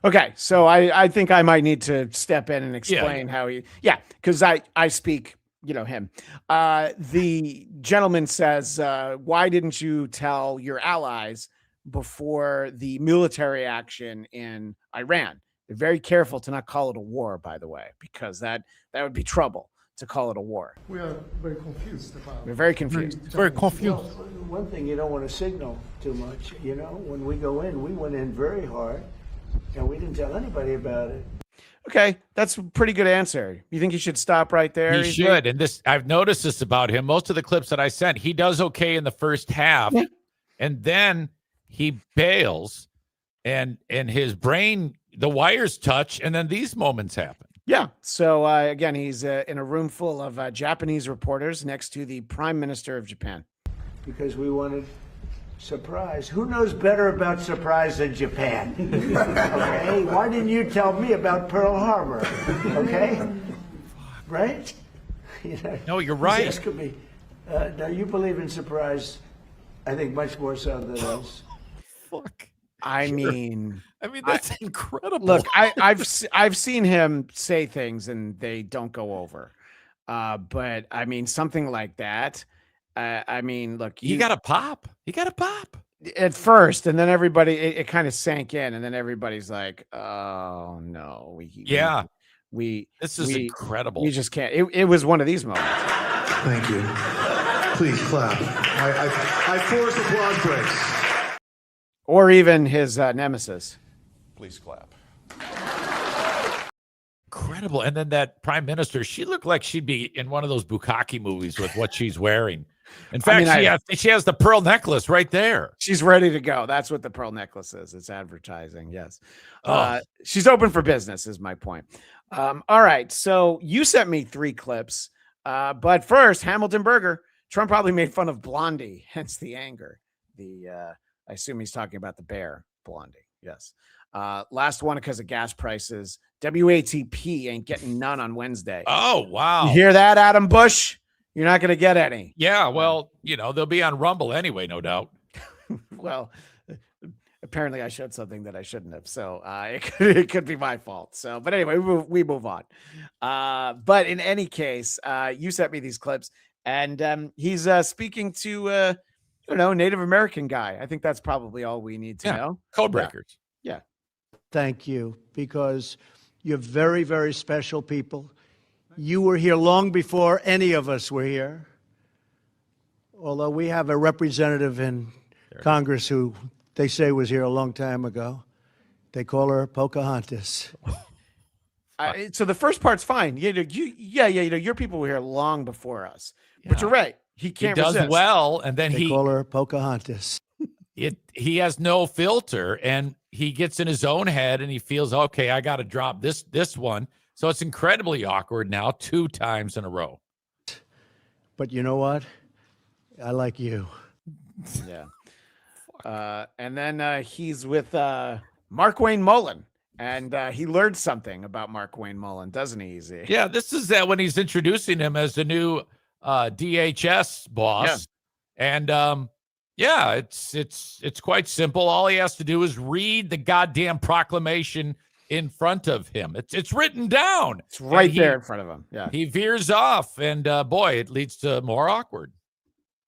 Okay, so I think I might need to step in and explain how because I speak, him. The gentleman says, why didn't you tell your allies before the military action in Iran? They're very careful to not call it a war, by the way, because that would be trouble to call it a war.
We are very confused about.
We're very confused.
Very confused.
Well, one thing, you don't want to signal too much. You know, when we go in, we went in very hard, and we didn't tell anybody about it.
Okay, that's a pretty good answer. You think he should stop right there?
He should. And this, I've noticed this about him. Most of the clips that I sent, he does okay in the first half, and then he bails, and his brain, the wires touch, and then these moments happen.
Yeah. So again, he's in a room full of Japanese reporters next to the Prime Minister of Japan.
Because we wanted surprise. Who knows better about surprise than Japan? Okay? Why didn't you tell me about Pearl Harbor? Okay? Right? You know,
no, you're right.
This could be. Now, you believe in surprise, I think, much more so than us.
Fuck.
I mean,
that's incredible.
Look, I've seen him say things and they don't go over. But I mean, something like that. I mean, look,
he got a pop. He got a pop
at first, and then everybody it kind of sank in, and then everybody's like, "Oh no, this is incredible. We just can't." It was one of these moments.
Thank you. Please clap. I force applause breaks.
Or even his nemesis.
Please clap.
Incredible. And then that prime minister, she looked like she'd be in one of those bukkake movies with what she's wearing. In fact, she has the pearl necklace right there.
She's ready to go. That's what the pearl necklace is. It's advertising. Yes. She's open for business is my point. All right. So you sent me 3 clips. But first, Hamilton Burger. Trump probably made fun of Blondie, hence the anger. I assume he's talking about the bear, Blondie. Yes. Last one because of gas prices. WATP ain't getting none on Wednesday.
Oh, wow.
You hear that, Adam Bush? You're not going to get any.
Yeah, well, they'll be on Rumble anyway, no doubt.
Well, apparently I showed something that I shouldn't have. So it could be my fault. So, but anyway, we move on. But in any case, you sent me these clips, and he's speaking to Native American guy. I think that's probably all we need to know.
Code breakers.
Yeah.
Thank you, because you're very, very special people. You were here long before any of us were here. Although we have a representative in Congress who they say was here a long time ago. They call her Pocahontas.
So the first part's fine. Your people were here long before us. Yeah. But you're right. He can't
He does
resist.
well, and then
they call her Pocahontas.
He has no filter, and he gets in his own head, and he feels, okay, I got to drop this one. So it's incredibly awkward now 2 times in a row.
But you know what? I like you.
Yeah. And then he's with Mark Wayne Mullen, and he learned something about Mark Wayne Mullen, doesn't he, Easy?
Yeah, this is when he's introducing him as the new DHS boss. Yeah. And it's quite simple. All he has to do is read the goddamn proclamation in front of him. It's written down.
It's right there in front of him. Yeah.
He veers off, and boy, it leads to more awkward.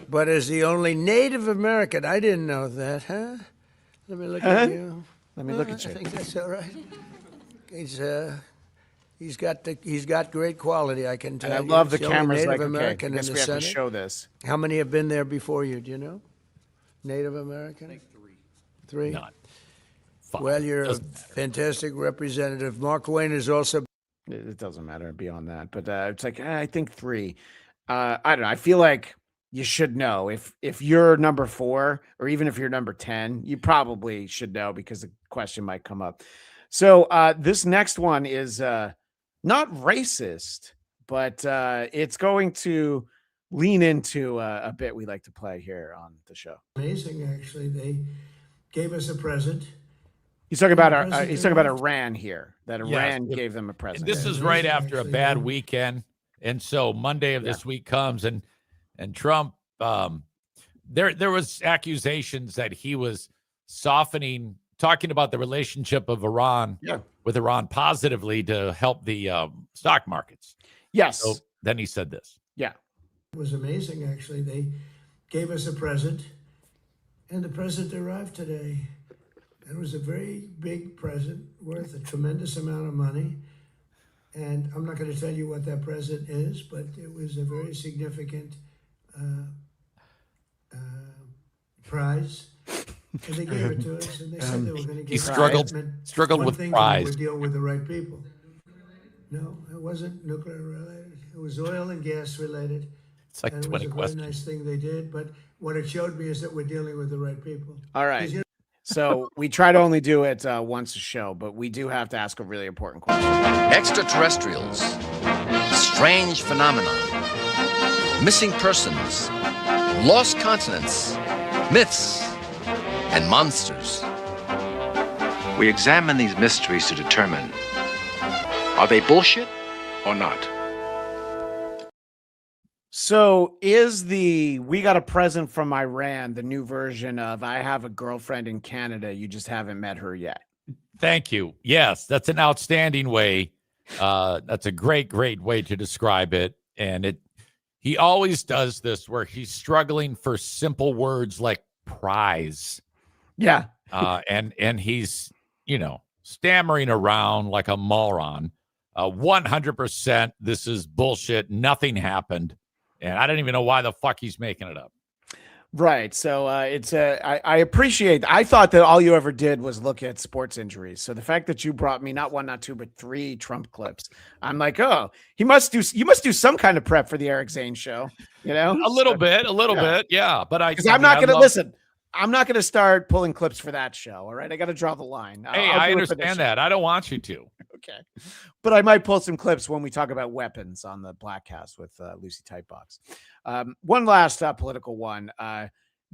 But as the only Native American, I didn't know that, huh? Let me look at you.
Let me look at you.
I think that's all right. He's got great quality, I can tell you.
And I love the
He's only
cameras.
Native
Like,
American
okay, I guess
in
we
the
have to
Senate.
show this.
How many have been there before you? Do you know? Native American? I think 3. 3?
None.
Well, you're a fantastic representative. Mark Wayne is also.
It doesn't matter beyond that, but it's like I think 3. I don't know. I feel like you should know if you're number 4 or even if you're number 10, you probably should know because the question might come up. So this next one is not racist, but it's going to lean into a bit we like to play here on the show.
Amazing, actually. They gave us a present.
He's talking about Iran here. That Iran gave them a present.
This is right after a bad weekend, and so Monday of this week comes, and Trump. There was accusations that he was softening, talking about the relationship of Iran with Iran positively to help the stock markets.
Yes.
So then he said this.
Yeah.
It was amazing, actually. They gave us a present, and the present arrived today. It was a very big present worth a tremendous amount of money. And I'm not going to tell you what that present is, but it was a very significant prize. And they gave it to us, and they said they were going to give
He
it.
struggled
One
with
thing
prize.
we were dealing with the right people. No, it wasn't nuclear related. It was oil and gas related.
It's like
and
20
it was a
questions.
very nice thing they did. But what it showed me is that we're dealing with the right people.
All right. So we try to only do it once a show, but we do have to ask a really important question.
Extraterrestrials, strange phenomena, missing persons, lost continents, myths, and monsters. We examine these mysteries to determine, are they bullshit or not?
So is the "We Got a Present from Iran" the new version of "I have a girlfriend in Canada, you just haven't met her yet"?
Thank you. Yes, that's an outstanding way. That's a great way to describe it. And he always does this where he's struggling for simple words like prize.
Yeah.
And he's, stammering around like a moron. 100%. This is bullshit. Nothing happened. And I don't even know why the fuck he's making it up.
Right. So I appreciate. I thought that all you ever did was look at sports injuries. So the fact that you brought me not one, not two, but 3 Trump clips, I'm like, oh, you must do some kind of prep for the Eric Zane show.
A little bit. Yeah. But
because I'm not going to listen. I'm not going to start pulling clips for that show. All right. I got to draw the line.
Hey, I understand that. I don't want you to.
Okay. But I might pull some clips when we talk about weapons on the Blackcast with Lucy Tightbox. One last political one.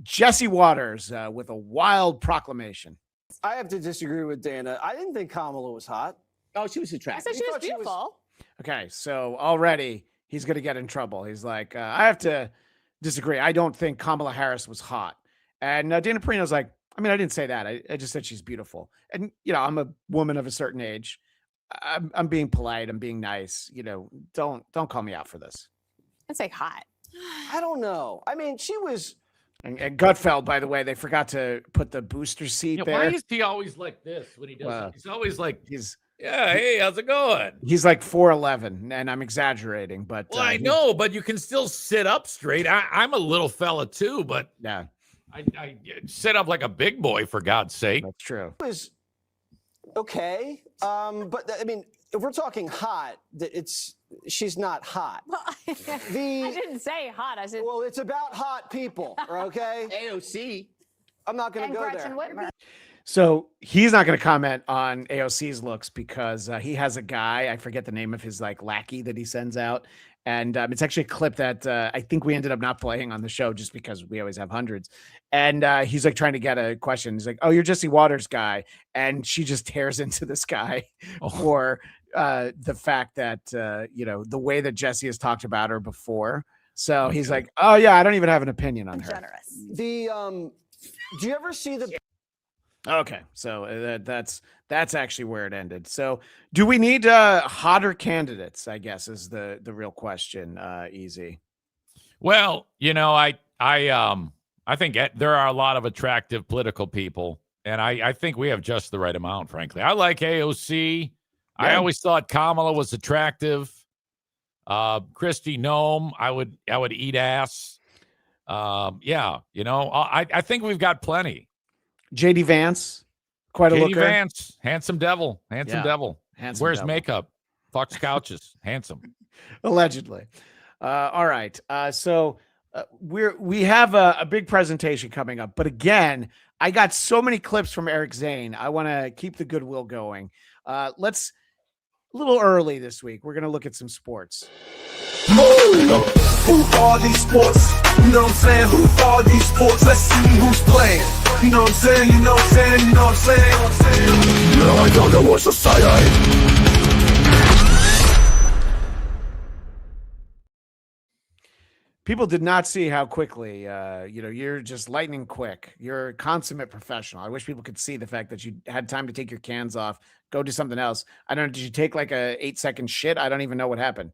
Jesse Waters with a wild proclamation.
I have to disagree with Dana. I didn't think Kamala was hot.
Oh, she was
I
attractive.
said she was beautiful.
Okay. So already he's going to get in trouble. He's like, I have to disagree. I don't think Kamala Harris was hot. And Dana Perino's like, I mean, I didn't say that. I just said she's beautiful. And, I'm a woman of a certain age. I'm being polite. I'm being nice. Don't call me out for this.
I'd say hot.
I don't know. I mean, she was.
And Gutfeld, by the way, they forgot to put the booster seat there.
Why is he always like this when he does it? He's always like,
yeah,
hey, how's it going?
He's like 4'11", and I'm exaggerating, but
well, I know, but you can still sit up straight. I'm a little fella too, but
yeah,
I sit up like a big boy, for God's sake.
That's true.
It was okay, but I mean, if we're talking hot, she's not hot.
Well, I didn't say hot. I said,
well, it's about hot people, okay?
AOC.
I'm not going to go
Gretchen
there.
Whitmer.
So he's not going to comment on AOC's looks because he has a guy, I forget the name of his lackey that he sends out. And it's actually a clip that I think we ended up not playing on the show just because we always have hundreds. And he's like trying to get a question. He's like, oh, you're Jesse Waters guy. And she just tears into this guy for the fact that, the way that Jesse has talked about her before. So he's like, oh, yeah, I don't even have an opinion on her.
Generous.
Do you ever see the...
Okay, so that's actually where it ended. So, do we need hotter candidates? I guess is the real question. Easy.
Well, I think there are a lot of attractive political people, and I think we have just the right amount. Frankly, I like AOC. Yeah. I always thought Kamala was attractive. Kristi Noem, I would eat ass. Yeah, I think we've got plenty.
JD Vance, quite a looker.
JD Vance, handsome devil.
Handsome
Wears
devil.
Makeup, fucks couches, handsome.
Allegedly. All right. So we have a big presentation coming up, but again, I got so many clips from Eric Zane. I want to keep the goodwill going. Let's a little early this week. We're going to look at some sports.
Who are these sports? You know what I'm saying? Who are these sports? Let's see who's playing. You know what I'm saying? You know what I'm saying? You know what I'm saying? No, I don't know what society.
People did not see how quickly, you're just lightning quick. You're a consummate professional. I wish people could see the fact that you had time to take your cans off, go do something else. I don't know. Did you take like a 8-second shit? I don't even know what happened.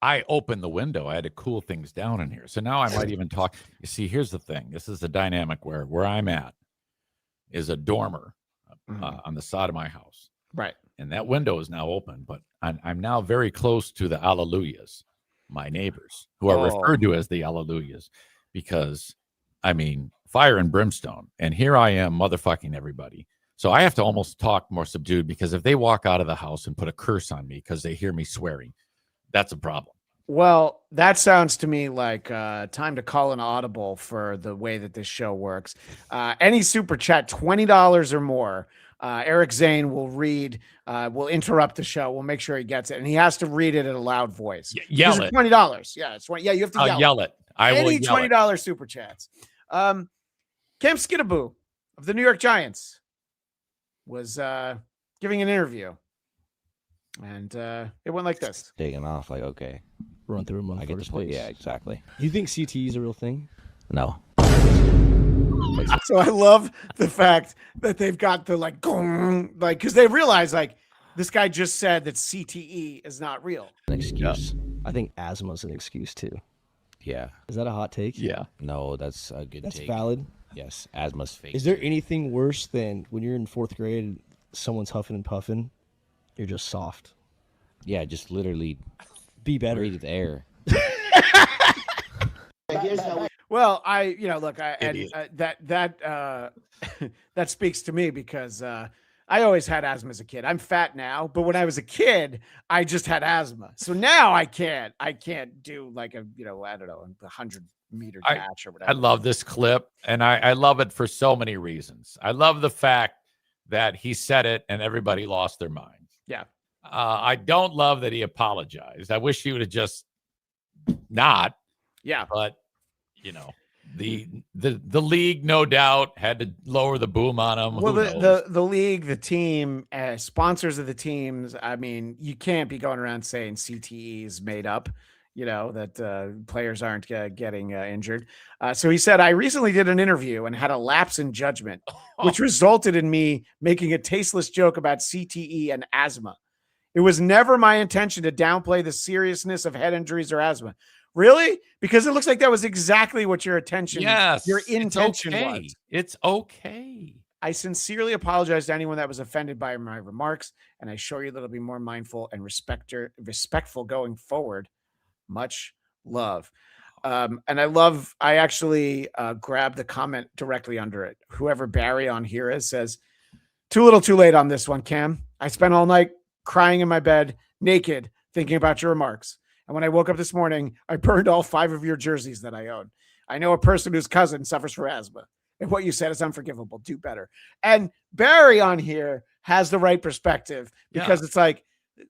I opened the window. I had to cool things down in here. So now I might even talk. You see, here's the thing. This is the dynamic where I'm at is a dormer on the side of my house.
Right.
And that window is now open, but I'm now very close to the Alleluias, my neighbors, who are referred to as the Alleluias, because I mean, fire and brimstone. And here I am motherfucking everybody. So I have to almost talk more subdued, because if they walk out of the house and put a curse on me because they hear me swearing, that's a problem.
Well, that sounds to me like time to call an audible for the way that this show works. Any super chat, $20 or more, Eric Zane will read, will interrupt the show. We'll make sure he gets it. And he has to read it in a loud voice.
Yell it.
$20. Yeah, it's 20. Yeah, you have to
I'll yell it. I will yell it.
$20 super chats. Cam Skidaboo of the New York Giants was giving an interview. And it went like this.
Taking off, like, okay.
Run through them on
I
the
get
first
to play.
place.
Yeah, exactly.
You think CTE is a real thing?
No.
So I love the fact that they've got the like, because they realize like this guy just said that CTE is not real.
An excuse.
I think asthma's an excuse too.
Yeah.
Is that a hot take?
Yeah.
No, that's a good
That's
take.
valid.
Yes, asthma's fake.
Is there anything worse than when you're in 4th grade and someone's huffing and puffing, you're just soft?
Yeah, just literally
be better.
breathe the air.
Well, that that speaks to me because I always had asthma as a kid. I'm fat now, but when I was a kid, I just had asthma. So now I can't do like a, I don't know, 100-meter dash or whatever.
I love this clip, and I love it for so many reasons. I love the fact that he said it and everybody lost their minds.
Yeah.
I don't love that he apologized. I wish he would have just not.
Yeah.
But, the league, no doubt, had to lower the boom on him.
Well, the league, the team, sponsors of the teams, I mean, you can't be going around saying CTE is made up, that players aren't getting injured. So he said, I recently did an interview and had a lapse in judgment, which resulted in me making a tasteless joke about CTE and asthma. It was never my intention to downplay the seriousness of head injuries or asthma. Really? Because it looks like that was exactly what your intention, your intention was.
It's okay.
I sincerely apologize to anyone that was offended by my remarks, and I assure you that I'll be more mindful and respectful going forward. Much love. And I actually grabbed the comment directly under it. Whoever Barry on here is says, too little too late on this one, Cam. I spent all night crying in my bed, naked, thinking about your remarks. And when I woke up this morning, I burned all 5 of your jerseys that I own. I know a person whose cousin suffers from asthma. And what you said is unforgivable. Do better. And Barry on here has the right perspective because it's like,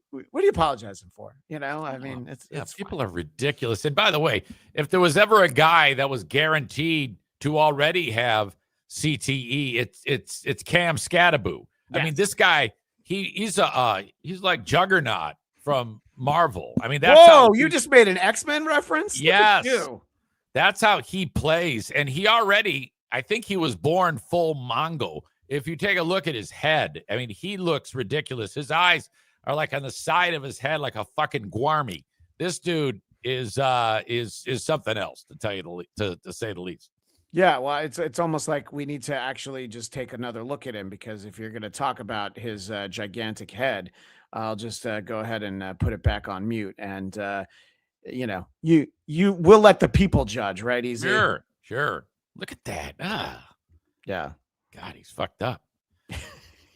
what are you apologizing for? I mean, it's
people are ridiculous. And by the way, if there was ever a guy that was guaranteed to already have CTE, it's Cam Skidaboo.
Yes.
I mean, this guy, he's like Juggernaut from Marvel. I mean, that's
you just made an X-Men reference?
Yes.
Look at you.
That's how he plays. And he already, I think he was born full Mongo. If you take a look at his head, I mean, he looks ridiculous. His eyes are like on the side of his head, like a fucking Guarmy. This dude is something else, to tell you to say the least.
Yeah, well, it's almost like we need to actually just take another look at him, because if you're going to talk about his gigantic head, I'll just go ahead and put it back on mute. And you will let the people judge, right? Easy.
Sure. Look at that.
Yeah.
God, he's fucked up.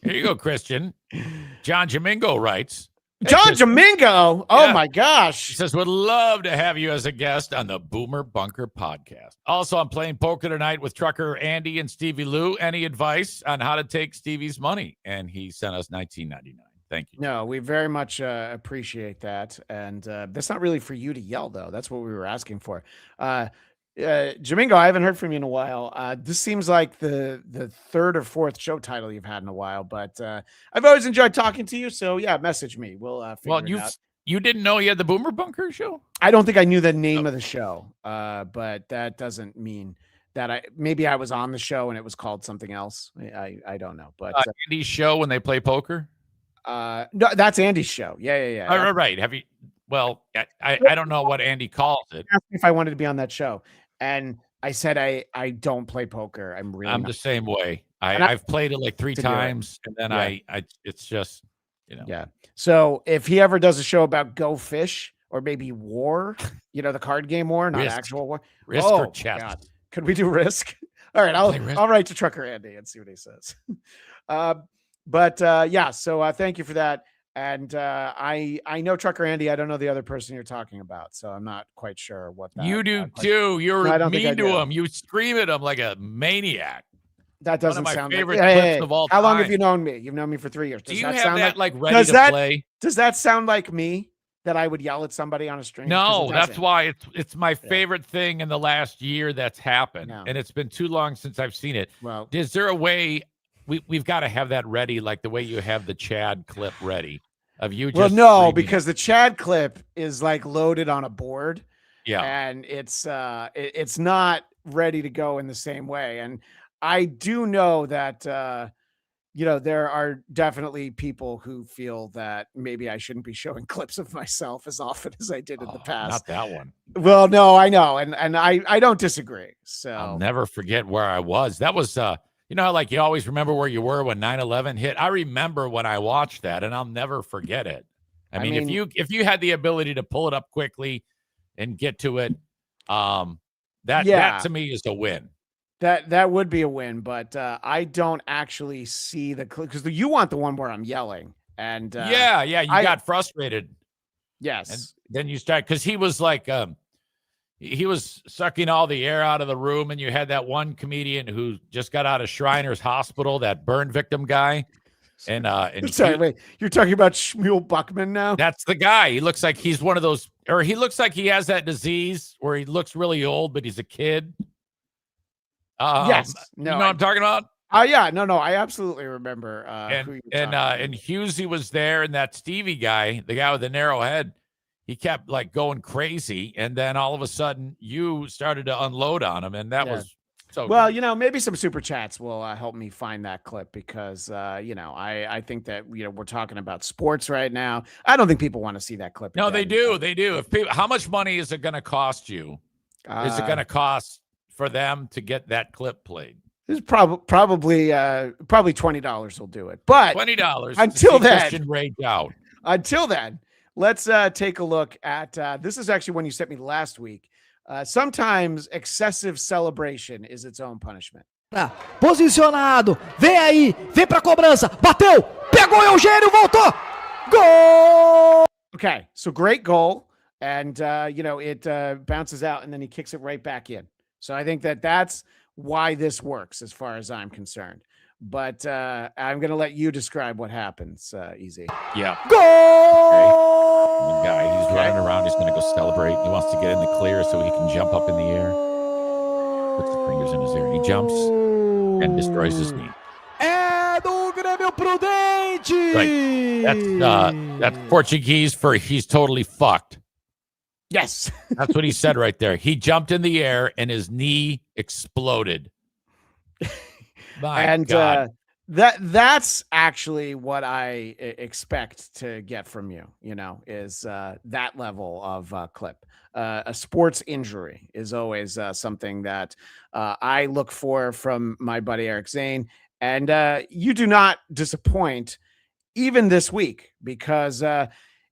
Here you go, Christian. John Jamingo writes.
John Jamingo. Oh my gosh.
He says, would love to have you as a guest on the Boomer Bunker podcast. Also, I'm playing poker tonight with trucker Andy and Stevie Lou. Any advice on how to take Stevie's money? And he sent us $19.99. Thank you.
No, we very much appreciate that. And that's not really for you to yell, though. That's what we were asking for. Jamingo, I haven't heard from you in a while. This seems like the 3rd or 4th show title you've had in a while, but I've always enjoyed talking to you. So yeah, message me. We'll figure it out.
You didn't know you had the Boomer Bunker show?
I don't think I knew the name of the show, but that doesn't mean that maybe I was on the show and it was called something else. I don't know, but
Andy's show when they play poker.
No, that's Andy's show. Yeah.
All right. Have you? Well, I don't know what Andy calls it.
Asked me if I wanted to be on that show, and I said I don't play poker. I'm
the same way. I've played it like 3 times, and then it's just
Yeah. So if he ever does a show about Go Fish or maybe War, the card game War, not
Risk.
actual War.
Risk or chess.
God. Could we do Risk? All right, I'll write to Trucker Andy and see what he says. So thank you for that. And I know Trucker Andy. I don't know the other person you're talking about, so I'm not quite sure what that.
You do too. You're mean to him. You scream at him like a maniac.
That doesn't
One of my
sound
favorite
like
clips of all
How long
time.
have you known me? You've known me for 3 years. Does
Do you
that
have
sound
that like ready to play?
Does that sound like me that I would yell at somebody on a stream?
No, that's why it's my favorite thing in the last year that's happened,
No.
and it's been too long since I've seen it.
Well,
is there a way we've got to have that ready, like the way you have the Chad clip ready of you?
Well,
just
no,
screaming
because the Chad clip is like loaded on a board.
Yeah.
And it's not ready to go in the same way. And I do know that there are definitely people who feel that maybe I shouldn't be showing clips of myself as often as I did in the past.
Not that one.
Well, no, I know. And I don't disagree. So
I'll never forget where I was. That was how like you always remember where you were when 9/11 hit. I remember when I watched that, and I'll never forget it. I mean, if you had the ability to pull it up quickly and get to it, that to me is a win.
That would be a win, but I don't actually see the clip because you want the one where I'm yelling. And
you got frustrated.
Yes.
And then you start, because he was like he was sucking all the air out of the room, and you had that one comedian who just got out of Shriners Hospital, that burn victim guy. And
sorry, wait, you're talking about Shmuel Buckman now?
That's the guy. He looks like he's one of those, or he looks like he has that disease where he looks really old, but he's a kid.
Yes.
No, you know what I'm talking about?
Yeah, no, I absolutely remember.
And Husey was there, and that Stevie guy, the guy with the narrow head, he kept like going crazy, and then all of a sudden you started to unload on him, and that was so
well. Good. Maybe some super chats will help me find that clip because I think that we're talking about sports right now. I don't think people want to see that clip.
No, they do. If people, how much money is it going to cost you? Is it going to cost for them to get that clip played?
This is probably $20 will do it. But
$20
until then,
Christian rage out.
Until then, let's take a look at this is actually one you sent me last week. Sometimes excessive celebration is its own punishment.
Posicionado, vem aí, vem pra cobrança, bateu, pegou Eugênio, voltou, gol!
Okay, so great goal, and it bounces out, and then he kicks it right back in. So I think that's why this works as far as I'm concerned. But I'm going to let you describe what happens, Easy.
Yeah.
Goal!
The guy, he's running around. He's going to go celebrate. He wants to get in the clear so he can jump up in the air. Puts the fingers in his ear. He jumps and destroys his knee.
É do Grêmio Prudente!
Right. That's Portuguese for he's totally fucked.
Yes.
That's what he said right there. He jumped in the air and his knee exploded. My God.
That's actually what I expect to get from you, is that level of clip. A sports injury is always something that I look for from my buddy Eric Zane. And you do not disappoint even this week because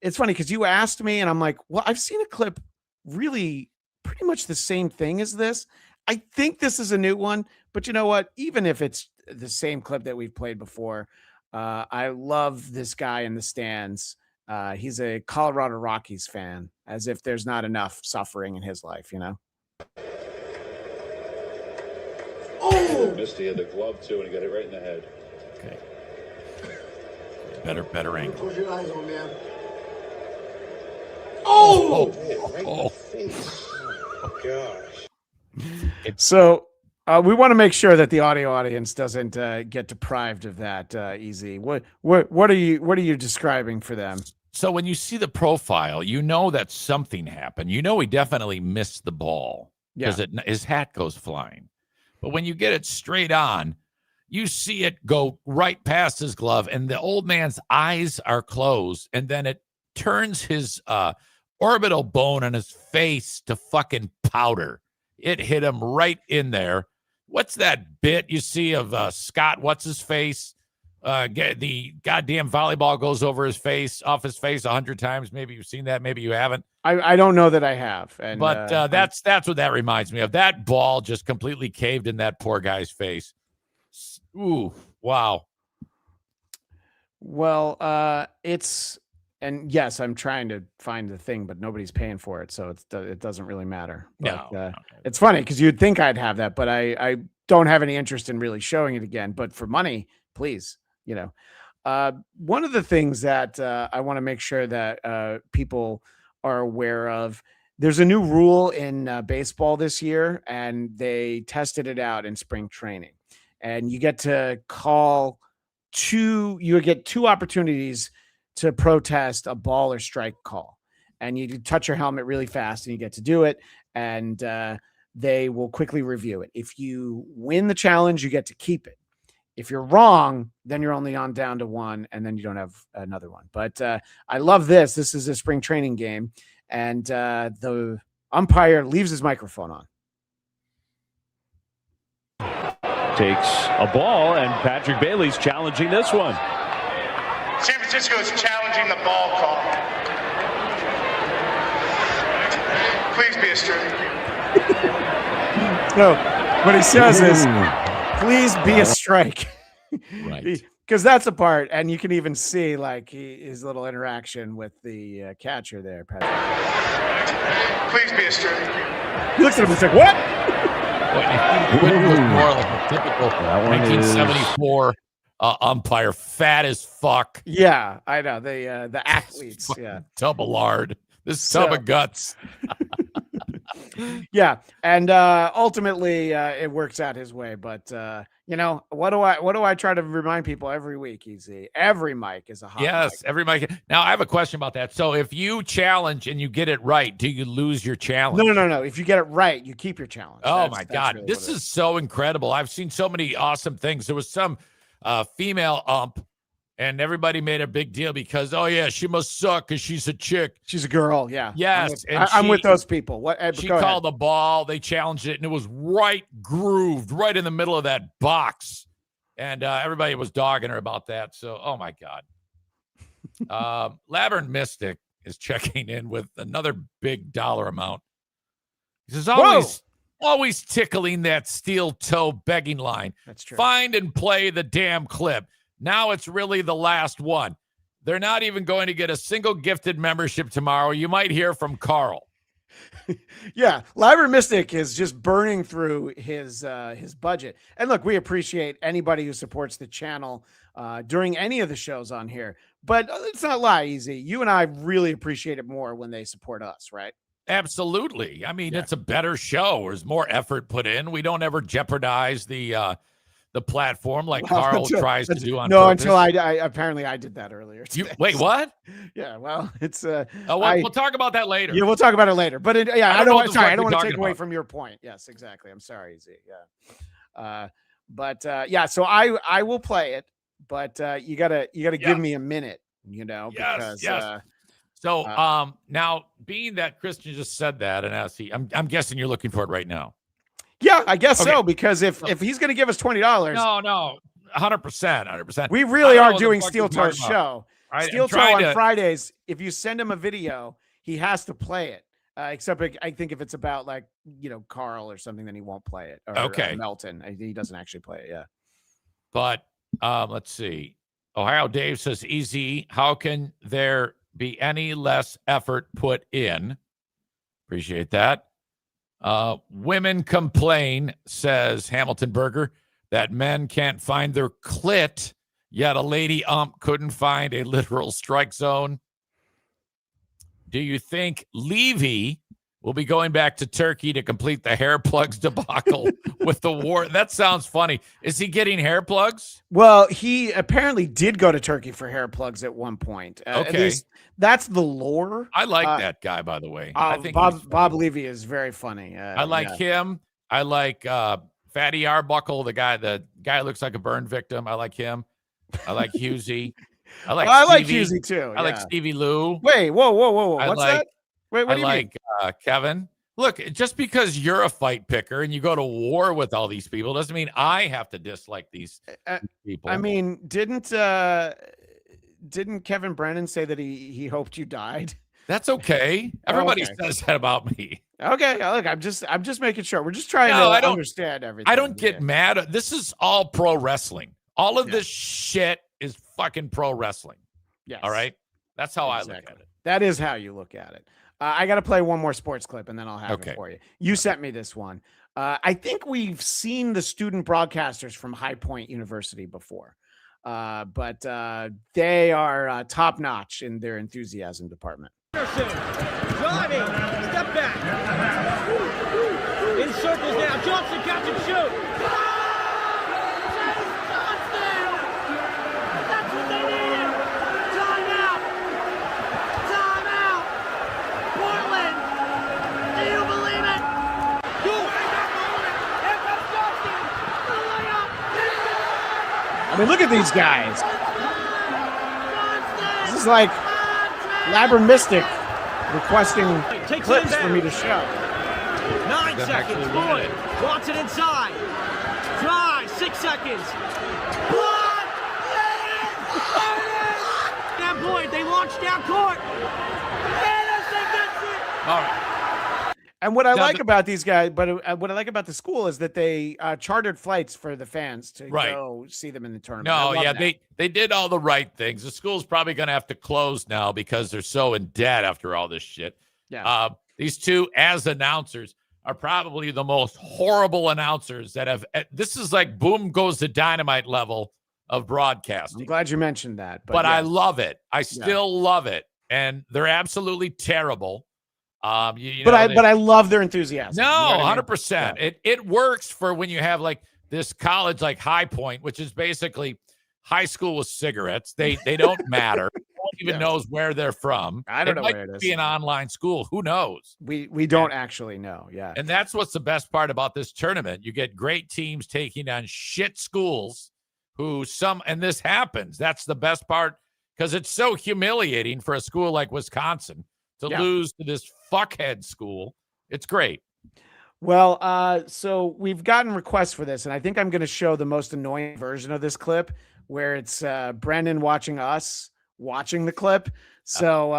it's funny because you asked me and I'm like, well, I've seen a clip really pretty much the same thing as this. I think this is a new one, but you know what? Even if it's the same clip that we've played before, I love this guy in the stands. He's a Colorado Rockies fan, as if there's not enough suffering in his life,
Oh! Missed, he had the glove too, and he got it right in the head.
Okay. Better angle.
Close your eyes, old man.
Oh!
Right in the face. Oh, gosh.
So we want to make sure that the audio audience doesn't get deprived of that. Easy. What are you describing for them?
So when you see the profile, you know that something happened. You know he definitely missed the ball because his hat goes flying. But when you get it straight on, you see it go right past his glove, and the old man's eyes are closed, and then it turns his orbital bone on his face to fucking powder. It hit him right in there. What's that bit you see of Scott? What's his face? the goddamn volleyball goes over his face, off his face 100 times. Maybe you've seen that. Maybe you haven't.
I don't know that I have. And
but that's what that reminds me of. That ball just completely caved in that poor guy's face. Ooh, wow.
Well, and yes, I'm trying to find the thing, but nobody's paying for it, so it doesn't really matter. But,
No.
It's funny because you'd think I'd have that, but I don't have any interest in really showing it again. But for money, please, one of the things that I want to make sure that people are aware of. There's a new rule in baseball this year, and they tested it out in spring training. And you get to you get two opportunities to protest a ball or strike call, and you touch your helmet really fast and you get to do it. And they will quickly review it. If you win the challenge, you get to keep it. If you're wrong, then you're only on down to one, and then you don't have another one. But I love this. This is a spring training game, and the umpire leaves his microphone on.
Takes a ball, and Patrick Bailey's challenging this one.
San Francisco is challenging the ball call. Please be a strike.
No, what he says is, please be a strike.
Right.
Because that's the part, and you can even see like his little interaction with the catcher there, Patrick.
Please be a strike.
He looks at him and says, "What?"
It was more like a typical 1974 umpire, fat as fuck.
Yeah, I know the athletes. Yeah,
tub of lard. This tub of guts.
Yeah, and ultimately it works out his way. But what do I try to remind people every week? Easy, every mic is a hot
yes,
mic.
every mic. Now I have a question about that. So if you challenge and you get it right, do you lose your challenge?
No. If you get it right, you keep your challenge.
Oh my God, really this is so incredible. I've seen so many awesome things. There was some female ump, and everybody made a big deal because, oh yeah, she must suck because she's a chick.
She's a girl. Yeah.
Yes.
I'm with those people. What?
She called the ball. They challenged it, and it was right grooved, right in the middle of that box. And everybody was dogging her about that. So, oh my God. Labyrinth Mystic is checking in with another big dollar amount. He says, always tickling that steel toe begging line.
That's true.
Find and play the damn clip. Now it's really the last one. They're not even going to get a single gifted membership tomorrow. You might hear from Carl.
Yeah, Labyrinth Mystic is just burning through his budget. And look, we appreciate anybody who supports the channel during any of the shows on here. But it's not lie, Easy. You and I really appreciate it more when they support us, right?
Absolutely. I mean, It's a better show. There's more effort put in. We don't ever jeopardize the platform like Carl tries to do on purpose.
Until I apparently I did that earlier today.
Wait, what?
Yeah, well, it's
we'll talk about that later.
Yeah, we'll talk about it later. But I don't want to take away from your point. Yes, exactly. I'm sorry, Z. Yeah. So I will play it, but you gotta give me a minute, because
So now being that Christian just said that, and I'm guessing you're looking for it right now.
Yeah, I guess so, because if he's going to give us $20,
no, 100%.
We really are doing Steel Toe's show. Steel Toe on
to...
Fridays. If you send him a video, he has to play it. Except I think if it's about Carl or something, then he won't play it. Or, Melton, he doesn't actually play it. Yeah.
But let's see. Ohio Dave says, "Easy. How can there be any less effort put in?" Appreciate that. Women complain, says Hamilton Berger, that men can't find their clit, yet a lady ump couldn't find a literal strike zone. Do you think Levy will be going back to Turkey to complete the hair plugs debacle with the war? That sounds funny. Is he getting hair plugs?
Well, he apparently did go to Turkey for hair plugs at one point. At least that's the lore.
I like that guy, by the way. I think
Bob Levy is very funny.
I like him. I like Fatty Arbuckle, the guy who looks like a burn victim. I like him. I like Husey. I like
Husey too.
I like Stevie Lou.
Wait, whoa. What's that? Wait, what do you
mean? Kevin. Look, just because you're a fight picker and you go to war with all these people doesn't mean I have to dislike these people.
I mean, didn't Kevin Brennan say that he hoped you died?
That's okay. Everybody says that about me.
Okay, look, I'm just making sure. We're just trying to understand everything.
I don't get mad. This is all pro wrestling. All of this shit is fucking pro wrestling.
Yes.
All right. That's how I look at it.
That is how you look at it. I got to play one more sports clip and then I'll have it for you. You sent me this one. I think we've seen the student broadcasters from High Point University before, but they are top notch in their enthusiasm department.
Driving, step back. In circles now. Johnson, catch and shoot. That's what they needed. Timeout. Timeout. Portland. Do you believe it? Here comes Johnson. The layup.
I mean, look at these guys. This is like Labyrinth Mystic requesting clips for me to show.
9 seconds. Boyd wants it inside. Drive. 6 seconds. Block. Now Boyd, they launch down court. Anderson gets it.
All right.
And what I like about these guys, but what I like about the school is that they chartered flights for the fans to go see them in the tournament.
No, yeah, they did all the right things. The school's probably going to have to close now because they're so in debt after all this shit.
Yeah.
These two, as announcers, are probably the most horrible announcers that have. This is like boom goes the dynamite level of broadcasting.
I'm glad you mentioned that.
But I love it. I still love it. And they're absolutely terrible. But
I love their enthusiasm.
No,
You know what I mean?
100%. It works for when you have like this college like High Point, which is basically high school with cigarettes. They don't matter. No one even knows where they're from.
I don't know
might
where it is.
be an online school. Who knows?
We don't actually know. Yeah.
And that's what's the best part about this tournament. You get great teams taking on shit schools and this happens. That's the best part because it's so humiliating for a school like Wisconsin to lose to this fuckhead school. It's great.
Well, so we've gotten requests for this, and I think I'm going to show the most annoying version of this clip where it's Brendan watching us watching the clip. So,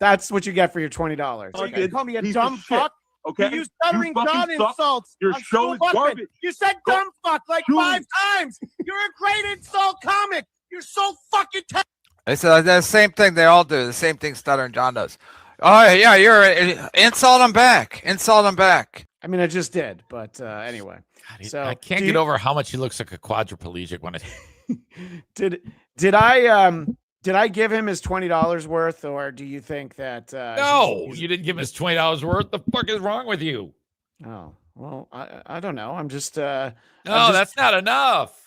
that's what you get for your $20.
So
you call me a dumb fuck?
Okay.
You use stuttering John insults.
Your show is garbage.
You said dumb fuck like 5 times. You're a great insult comic. You're so fucking
It's the same thing they all do. The same thing Stuttering John does. Oh, yeah, you're insult him back. Insult him back.
I mean, I just did, but anyway.
So I can't get over how much he looks like a quadriplegic when it.
Did I give him his $20 worth, or do you think that?
No, you didn't give him his $20 worth. The fuck is wrong with you?
Oh well, I don't know. I'm just.
That's not enough.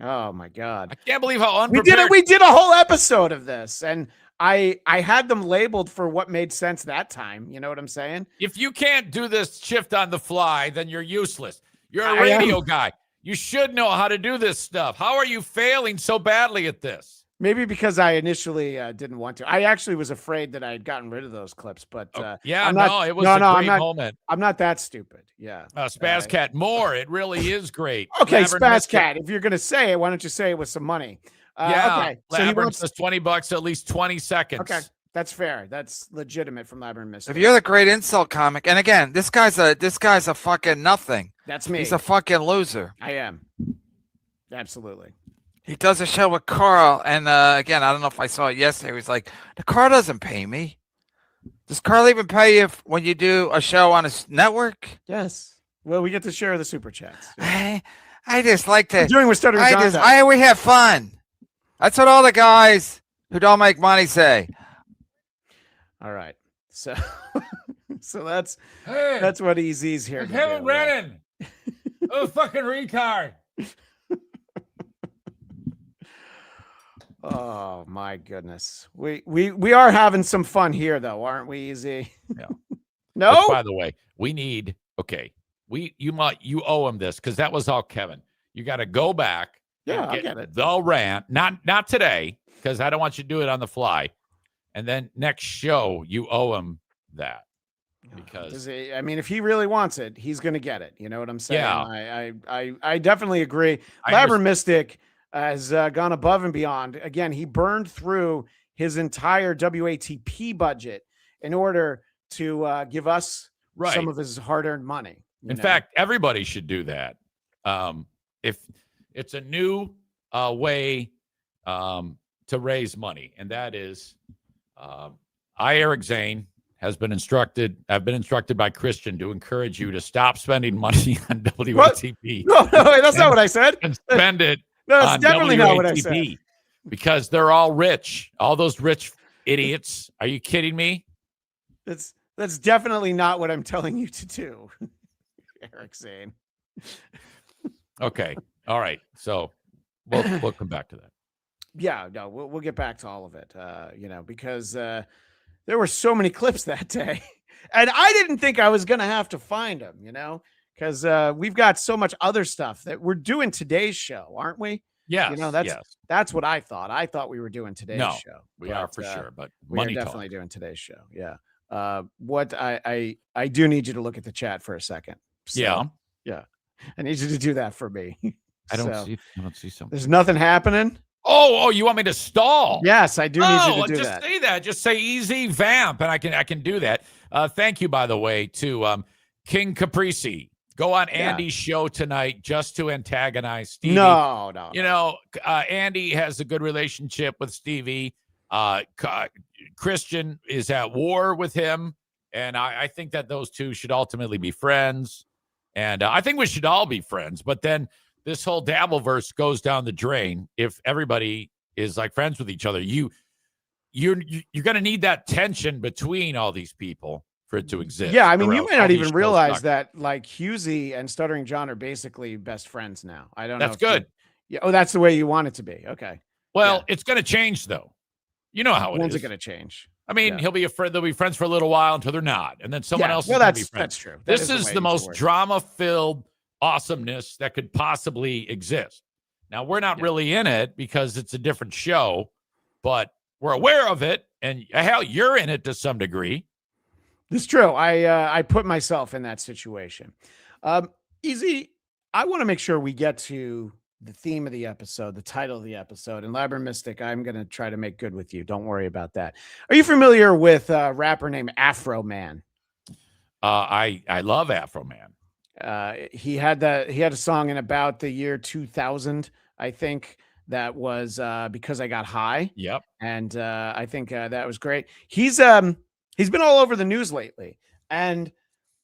Oh my God!
I can't believe how unprepared.
We did a whole episode of this, and I had them labeled for what made sense that time. You know what I'm saying?
If you can't do this shift on the fly, then you're useless. You're a radio guy. You should know how to do this stuff. How are you failing so badly at this?
Maybe because I initially didn't want to. I actually was afraid that I had gotten rid of those clips, but
it was a great moment.
I'm not that stupid. Yeah.
Spaz Cat more. It really is great.
Okay, Spaz Cat. If you're gonna say it, why don't you say it with some money? Okay.
So Labyrinth says $20 at least 20 seconds.
Okay, that's fair. That's legitimate from Labyrinth Mystic.
If you're the great insult comic, and again, this guy's a fucking nothing.
That's me.
He's a fucking loser.
I am. Absolutely.
He does a show with Carl, and again, I don't know if I saw it yesterday. He was like, "The Carl doesn't pay me. Does Carl even pay you when you do a show on his network?"
Yes. Well, we get to share the super chats.
I just like to.
Doing with Stuttering John.
We have fun. That's what all the guys who don't make money say.
All right. So that's what EZ's here.
Kevin Brennan. Oh, fucking retard.
Oh my goodness. We are having some fun here though, aren't we, Easy?
Yeah.
No?
Which, by the way, you owe him this because that was all Kevin. You got to go back.
Yeah, I get it.
The rant. Not today, because I don't want you to do it on the fly. And then next show, you owe him that. because
I mean, if he really wants it, he's going to get it. You know what I'm saying?
Yeah.
I definitely agree. Labber Mystic has gone above and beyond. Again, he burned through his entire WATP budget in order to give us some of his hard-earned money.
In fact, everybody should do that. If it's a new way to raise money, and that is, Eric Zane, I've been instructed by Christian to encourage you to stop spending money on WATP.
No, that's not what I said.
And spend it
No, it's
on
definitely
WATP
not what I said.
because they're all rich. All those rich idiots. Are you kidding me?
That's definitely not what I'm telling you to do, Eric Zane.
Okay. All right. So we'll come back to that.
Yeah, no, we'll get back to all of it. Because there were so many clips that day, and I didn't think I was gonna have to find them. Because we've got so much other stuff that we're doing today's show, aren't we?
Yes.
That's what I thought. I thought we were doing today's show.
We are for sure, but
we are
money
definitely
talk.
doing today's show. Yeah. What I do need you to look at the chat for a second. So, yeah. I need you to do that for me.
I don't see something.
There's nothing happening.
Oh, you want me to stall?
Yes, I do need you to do
just
that.
say that. Just say easy vamp, and I can do that. Thank you, by the way, to King Caprese. Go on Andy's show tonight just to antagonize Stevie.
No.
Andy has a good relationship with Stevie. Christian is at war with him, and I think that those two should ultimately be friends. And I think we should all be friends. But then this whole Dabbleverse goes down the drain if everybody is like friends with each other. You're going to need that tension between all these people for it to exist.
Yeah, I mean, you may not even realize that like Husey and Stuttering John are basically best friends now. I don't know.
That's good.
That's the way you want it to be. Okay.
Well, it's going to change though. You know how it is.
When's it going to change?
I mean, he'll be a friend. They'll be friends for a little while until they're not, and then someone else.
Well,
is gonna be friends.
that's true.
This is the most drama-filled awesomeness that could possibly exist. Now, we're not really in it because it's a different show, but we're aware of it, and hell, you're in it to some degree.
It's true. I put myself in that situation. Easy. I want to make sure we get to the theme of the episode, the title of the episode, and Labber Mystic, I'm going to try to make good with you. Don't worry about that. Are you familiar with a rapper named Afroman?
I love Afroman.
He had a song in about the year 2000, I think, that was Because I Got High.
Yep.
And I think that was great. He's been all over the news lately, and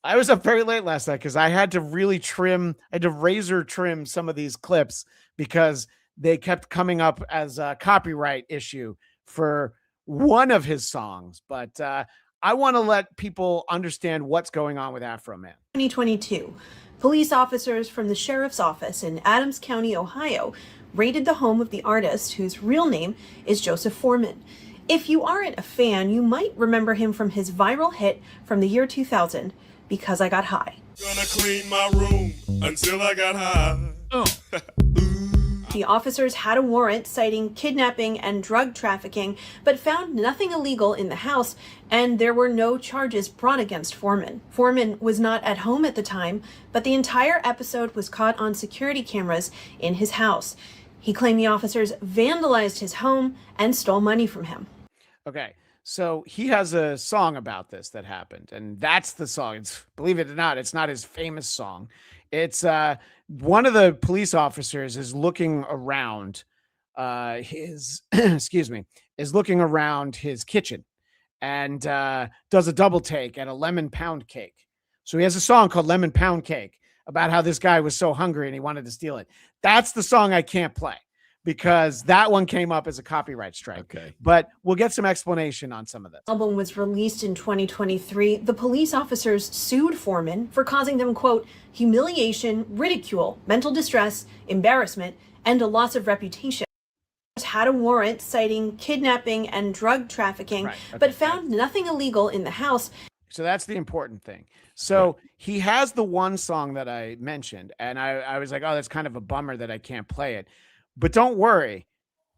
I was up very late last night because I had to razor trim some of these clips because they kept coming up as a copyright issue for one of his songs. But I want to let people understand what's going on with Afroman.
2022, police officers from the sheriff's office in Adams County, Ohio, raided the home of the artist whose real name is Joseph Foreman. If you aren't a fan, you might remember him from his viral hit from the year 2000, Because I Got High.
Gonna clean my room until I got high.
The officers had a warrant citing kidnapping and drug trafficking, but found nothing illegal in the house, and there were no charges brought against Foreman. Foreman was not at home at the time, but the entire episode was caught on security cameras in his house. He claimed the officers vandalized his home and stole money from him.
Okay, so he has a song about this that happened, and that's the song. It's, believe it or not, it's not his famous song. It's one of the police officers is looking around is looking around his kitchen and does a double take at a lemon pound cake. So he has a song called Lemon Pound Cake about how this guy was so hungry and he wanted to steal it. That's the song I can't play because that one came up as a copyright strike.
Okay.
But we'll get some explanation on some of this.
The album was released in 2023. The police officers sued Foreman for causing them, quote, humiliation, ridicule, mental distress, embarrassment, and a loss of reputation. Had a warrant citing kidnapping and drug trafficking, but found nothing illegal in the house.
So that's the important thing. So he has the one song that I mentioned, and I was like, oh, that's kind of a bummer that I can't play it. But don't worry,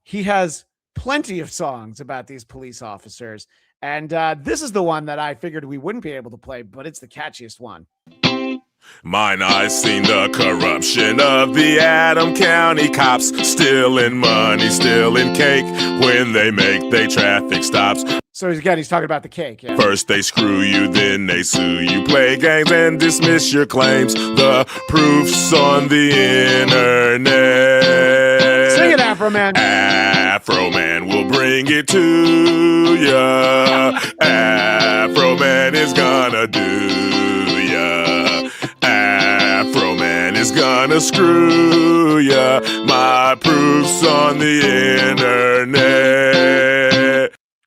he has plenty of songs about these police officers, And this is the one that I figured we wouldn't be able to play, but it's the catchiest one.
Mine eyes seen the corruption of the Adam County cops, stealing money, stealing cake when they make they traffic stops.
So he's talking about the cake. Yeah.
First they screw you, then they sue you, play games and dismiss your claims. The proof's on the internet.
Sing it, Afroman.
Afroman will bring it to ya. Afroman is gonna do ya. Afroman is gonna screw ya. My proof's on the internet.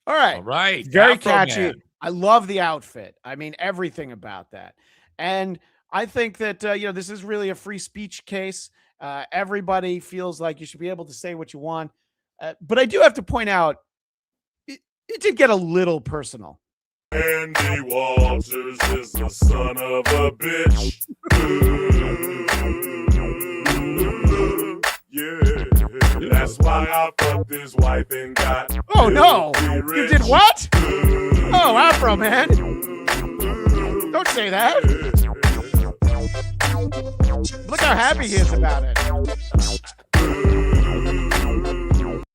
All right. Very catchy.
Man.
I love the outfit. I mean, everything about that. And I think that, this is really a free speech case. Everybody feels like you should be able to say what you want. But I do have to point out, it did get a little personal.
Andy Walters is the son of a bitch. Yeah, that's why I fucked his wife and got.
Oh no! You did what? Oh, Afroman! Don't say that. Look how happy he is about it.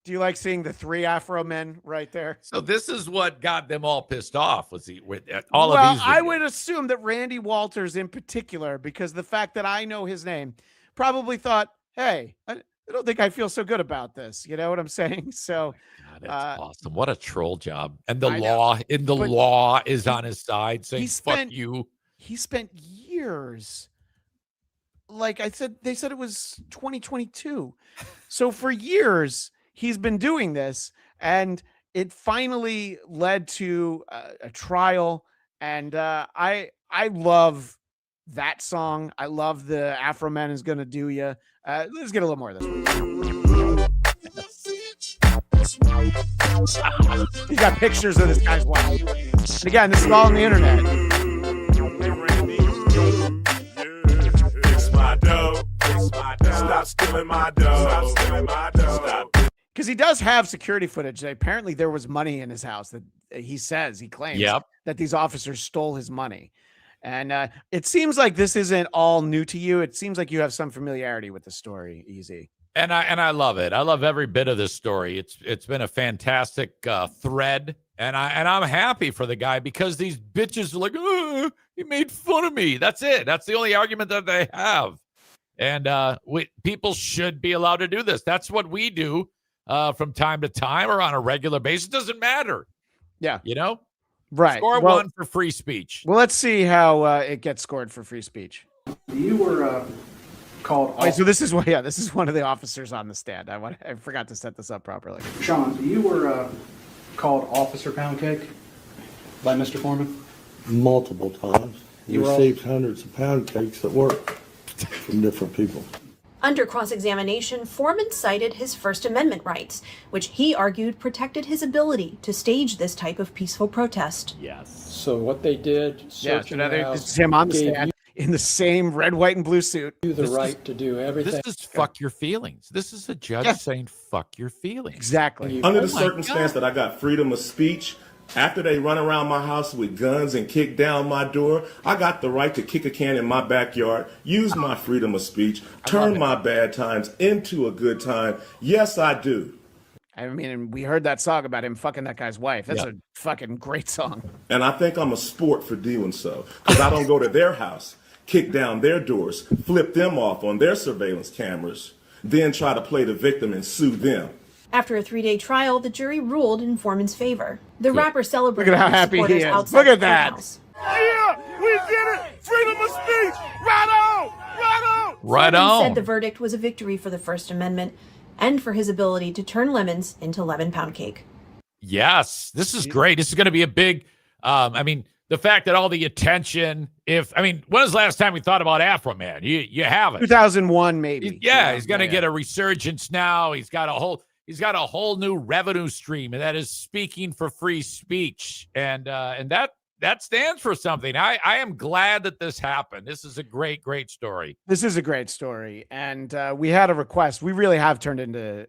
Do you like seeing the 3 Afro men right there?
So this is what got them all pissed off. Was he with all
well,
of these?
I would assume that Randy Walters in particular, because the fact that I know his name, probably thought, hey, I don't think I feel so good about this. You know what I'm saying? So
God, that's awesome. What a troll job. And the
I
law
know, but
law is on his side saying,
spent-
fuck you.
He spent years. Like I said, they said it was 2022. So for years, he's been doing this, and it finally led to a trial. And I love that song. I love the Afroman is gonna do ya. Let's get a little more of this one. He's got pictures of this guy's wife. And again, this is all on the internet.
Fix my dough. Stop stealing my dough. Stop.
Because he does have security footage. Apparently there was money in his house that he claims that these officers stole his money. And it seems like this isn't all new to you. It seems like you have some familiarity with the story, Easy.
And I love it. I love every bit of this story. It's been a fantastic thread, and I'm happy for the guy, because these bitches are like, oh, he made fun of me. That's it. That's the only argument that they have. And people should be allowed to do this. That's what we do from time to time or on a regular basis. It doesn't matter.
Yeah.
You know?
Right.
Score one for free speech.
Well, let's see how it gets scored for free speech.
You were called.
Wait, so this is one of the officers on the stand. I forgot to set this up properly.
Sean, you were called Officer Pound Cake by Mr. Foreman?
Multiple times.
You
received hundreds of pound cakes at work from different people.
Under cross-examination, Foreman cited his First Amendment rights, which he argued protected his ability to stage this type of peaceful protest.
Yes. So what they did,
this is him on the stand in the same red, white, and blue suit.
You the right to do everything.
This is fuck your feelings. This is a judge saying fuck your feelings.
Exactly.
Under the circumstance that I got freedom of speech, after they run around my house with guns and kick down my door, I got the right to kick a can in my backyard, use my freedom of speech, turn my bad times into a good time. Yes, I do.
I mean, and we heard that song about him fucking that guy's wife. That's a fucking great song.
And I think I'm a sport for doing so, because I don't go to their house, kick down their doors, flip them off on their surveillance cameras, then try to play the victim and sue them.
After a 3-day trial, the jury ruled in Foreman's favor. The rapper celebrated
Look at how
his
happy he
supporters
is.
outside
Look at
the
that.
courthouse.
Yeah, we did it! Freedom of speech! Right on! Right on!
Right
Foreman
on.
said the verdict was a victory for the First Amendment and for his ability to turn lemons into 11-pound cake.
Yes, this is great. This is going to be a big, the fact that all the attention, when was the last time we thought about Afroman? You haven't.
2001, maybe.
Yeah, he's going to get a resurgence now. He's got a whole new revenue stream, and that is speaking for free speech. And that that stands for something. I am glad that this happened. This is a great, great story.
This is a great story. And we had a request. We really have turned into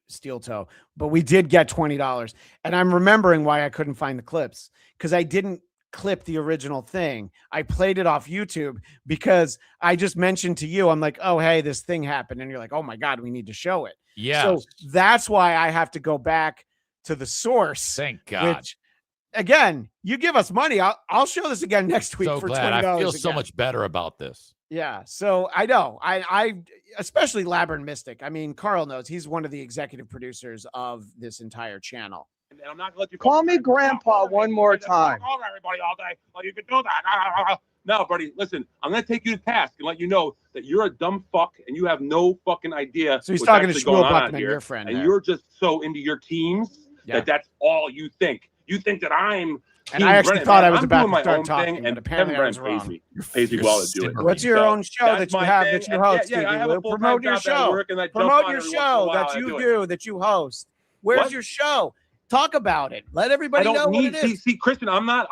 Steel Toe, but we did get $20. And I'm remembering why I couldn't find the clips, because I didn't clip the original thing. I played it off YouTube because I just mentioned to you, I'm like, oh, hey, this thing happened. And you're like, oh my God, we need to show it.
Yeah.
So that's why I have to go back to the source.
Thank God.
Which, again, you give us money, I'll show this again next week
So
for
glad.
$20.
I feel so
again.
much better about this.
Yeah. So I know I especially Labyrinth Mystic. I mean, Carl knows he's one of the executive producers of this entire channel.
And I'm not gonna let you
Call me grandpa one more time.
Call everybody all day. Well, you can do that. No, buddy, listen, I'm gonna take you to task and let you know that you're a dumb fuck and you have no fucking idea.
So he's
what's
talking to
actually
Shmuel
going on
Buckman,
here,
your friend
and
there.
you're just so into your teams
Yeah.
that's all you think. You think that I'm.
And
Team
I actually
Brennan.
thought
Man,
I was
I'm
about
doing
to
my
start
own
talking,
thing,
but
and
apparently
Kevin
I was
Brennan
wrong.
pays me well to do it.
What's your
So,
own show
that's
that you
my
have
thing,
that you
and
host?
Yeah, I
Stevie
have
Lou?
a full-time
Promote your
job that I
show.
work, and I jump
Promote
on
your
every once in a
show
while,
that
and I
you
do it.
do, that you host. Where's
What?
your show? Talk about it. Let
I
everybody know
don't
what
need
it is.
see, Christian. I'm not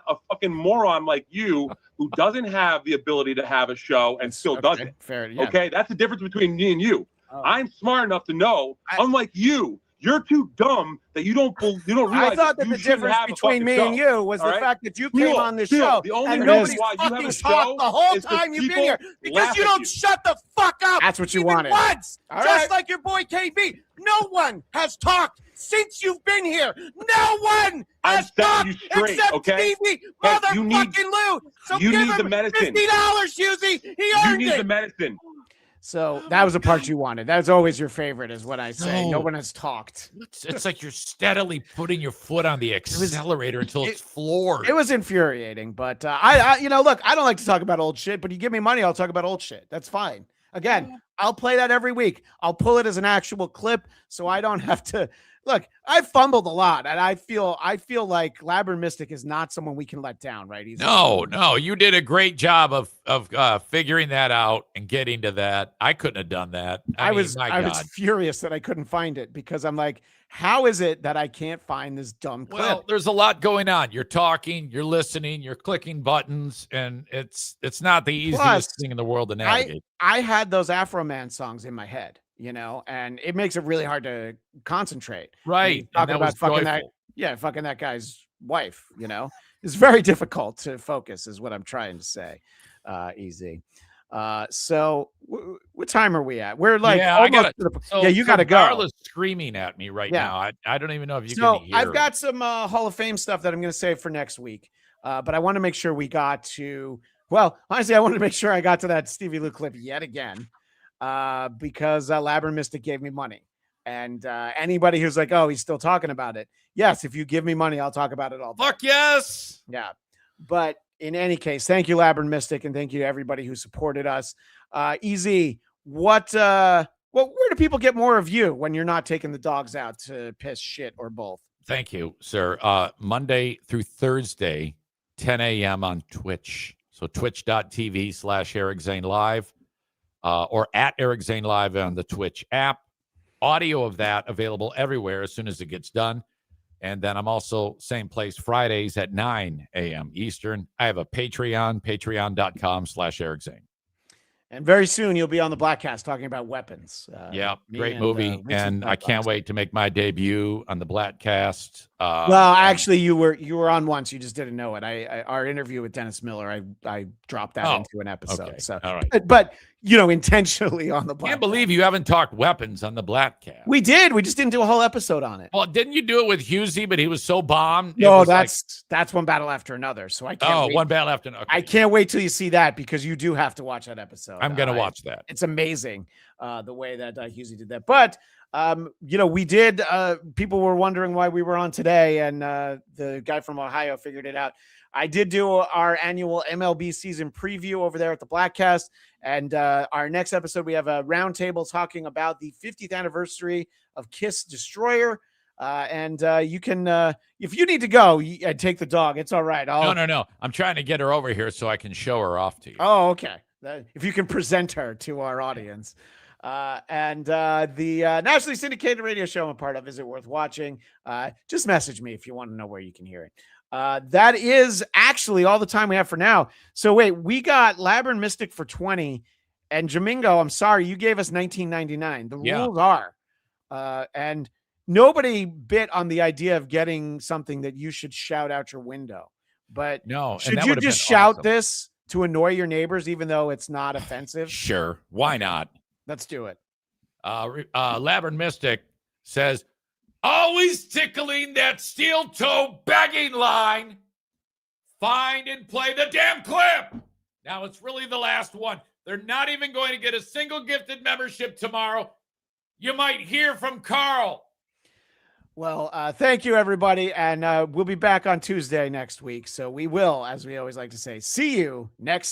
a fucking moron like you who doesn't have the ability to have a show and still does it.
Fair, yeah.
Okay, that's the difference between me and you.
Oh.
I'm smart enough to know. Unlike you, you're too dumb that you don't realize.
I thought that
you
the
shouldn't
difference
have a
between
fucking
me
show,
and you was
all
the
right?
fact that you
Still,
came on this
still,
show
the only
and
reason
nobody
why you have
fucking
a
talked
show
the whole
is 'cause
time you've been
people
here
laugh
because you
at
don't
you.
shut the fuck up. That's what you
even
wanted.
once.
All
Just
right.
like your boy KB. No one has talked since you've been here. No one
I'm
has
setting
talked
you straight,
except
okay?
Stevie
Hey, you
motherfucking
need-
Lou. So
you
give
need the
him
medicine.
$50, Husey. He
You
earned
need
it.
the medicine.
So that was the part you wanted. That's always your favorite, is what I say. No
No.
one has talked.
It's like you're steadily putting your foot on the accelerator until it's floored.
It was infuriating, but I, look, I don't like to talk about old shit, but you give me money, I'll talk about old shit. That's fine. Again, I'll play that every week. I'll pull it as an actual clip, so I don't have to. Look, I fumbled a lot, and I feel like Labyrinth Mystic is not someone we can let down, right?
No, you did a great job of figuring that out and getting to that. I couldn't have done that. I mean, my
I was
God.
furious that I couldn't find it, because I'm like, how is it that I can't find this dumb clip?
Well, there's a lot going on. You're talking, you're listening, you're clicking buttons, and it's not the easiest
Plus,
thing in the world to navigate.
I had those Afroman songs in my head, and it makes it really hard to concentrate.
Right. And
Talking
that was
about fucking
joyful.
fucking that guy's wife, it's very difficult to focus, is what I'm trying to say. Easy. So what time are we at? We're like,
I gotta.
you gotta go.
Carla's screaming at me right
Yeah.
now. I don't even know if you
So
can hear.
I've got some Hall of Fame stuff that I'm going to save for next week. But I want to make sure we got to, well, honestly, I wanted to make sure I got to that Stevie Lou clip yet again, because Labyrinth Mystic gave me money. And anybody who's like, oh, he's still talking about it. Yes, if you give me money, I'll talk about it all day.
Fuck yes.
Yeah. But in any case, thank you, Labyrinth Mystic, and thank you to everybody who supported us. Easy. Where do people get more of you when you're not taking the dogs out to piss, shit, or both?
Thank you, sir. Monday through Thursday, 10 a.m. on Twitch. So twitch.tv/Eric Zane Live, or at Eric Zane Live on the Twitch app. Audio of that available everywhere as soon as it gets done. And then I'm also same place Fridays at 9 a.m. Eastern. I have a Patreon, patreon.com/Eric Zane.
And very soon you'll be on the Blackcast talking about weapons.
Yeah,
me
great
and,
movie.
Vincent
And I can't wait to make my debut on the Blackcast.
Well, actually, you were on once. You just didn't know it. Our interview with Dennis Miller, I dropped that into an episode.
okay.
So,
All right.
but intentionally on the Black.
Can't believe you haven't talked weapons on the Blackcast.
We did. We just didn't do a whole episode on it.
Well, didn't you do it with Husey? But he was so bombed. It
No,
was
that's one battle after another. So I can't.
oh,
wait.
one battle after another.
I can't wait till you see that, because you do have to watch that episode.
I'm gonna watch that.
It's amazing the way that Husey did that. But we did. People were wondering why we were on today, and the guy from Ohio figured it out. I did do our annual MLB season preview over there at the Blackcast, and our next episode we have a roundtable talking about the 50th anniversary of Kiss Destroyer. And you can, if you need to go, take the dog. It's all right.
No. I'm trying to get her over here so I can show her off to you.
Oh, okay. If you can present her to our audience. And the nationally syndicated radio show I'm a part of, Is It Worth Watching? Just message me if you want to know where you can hear it. That is actually all the time we have for now. So wait, we got Labyrinth Mystic for 20, and Jamingo, I'm sorry, you gave us 19.99. The rules are, and nobody bit on the idea of getting something that you should shout out your window. But
no,
should you just shout this to annoy your neighbors, even though it's not offensive?
Sure, why not?
Let's do it.
Labyrinth Mystic says, always tickling that steel toe begging line. Find and play the damn clip. Now it's really the last one. They're not even going to get a single gifted membership tomorrow. You might hear from Carl.
Well, thank you, everybody. And we'll be back on Tuesday next week. So we will, as we always like to say, see you next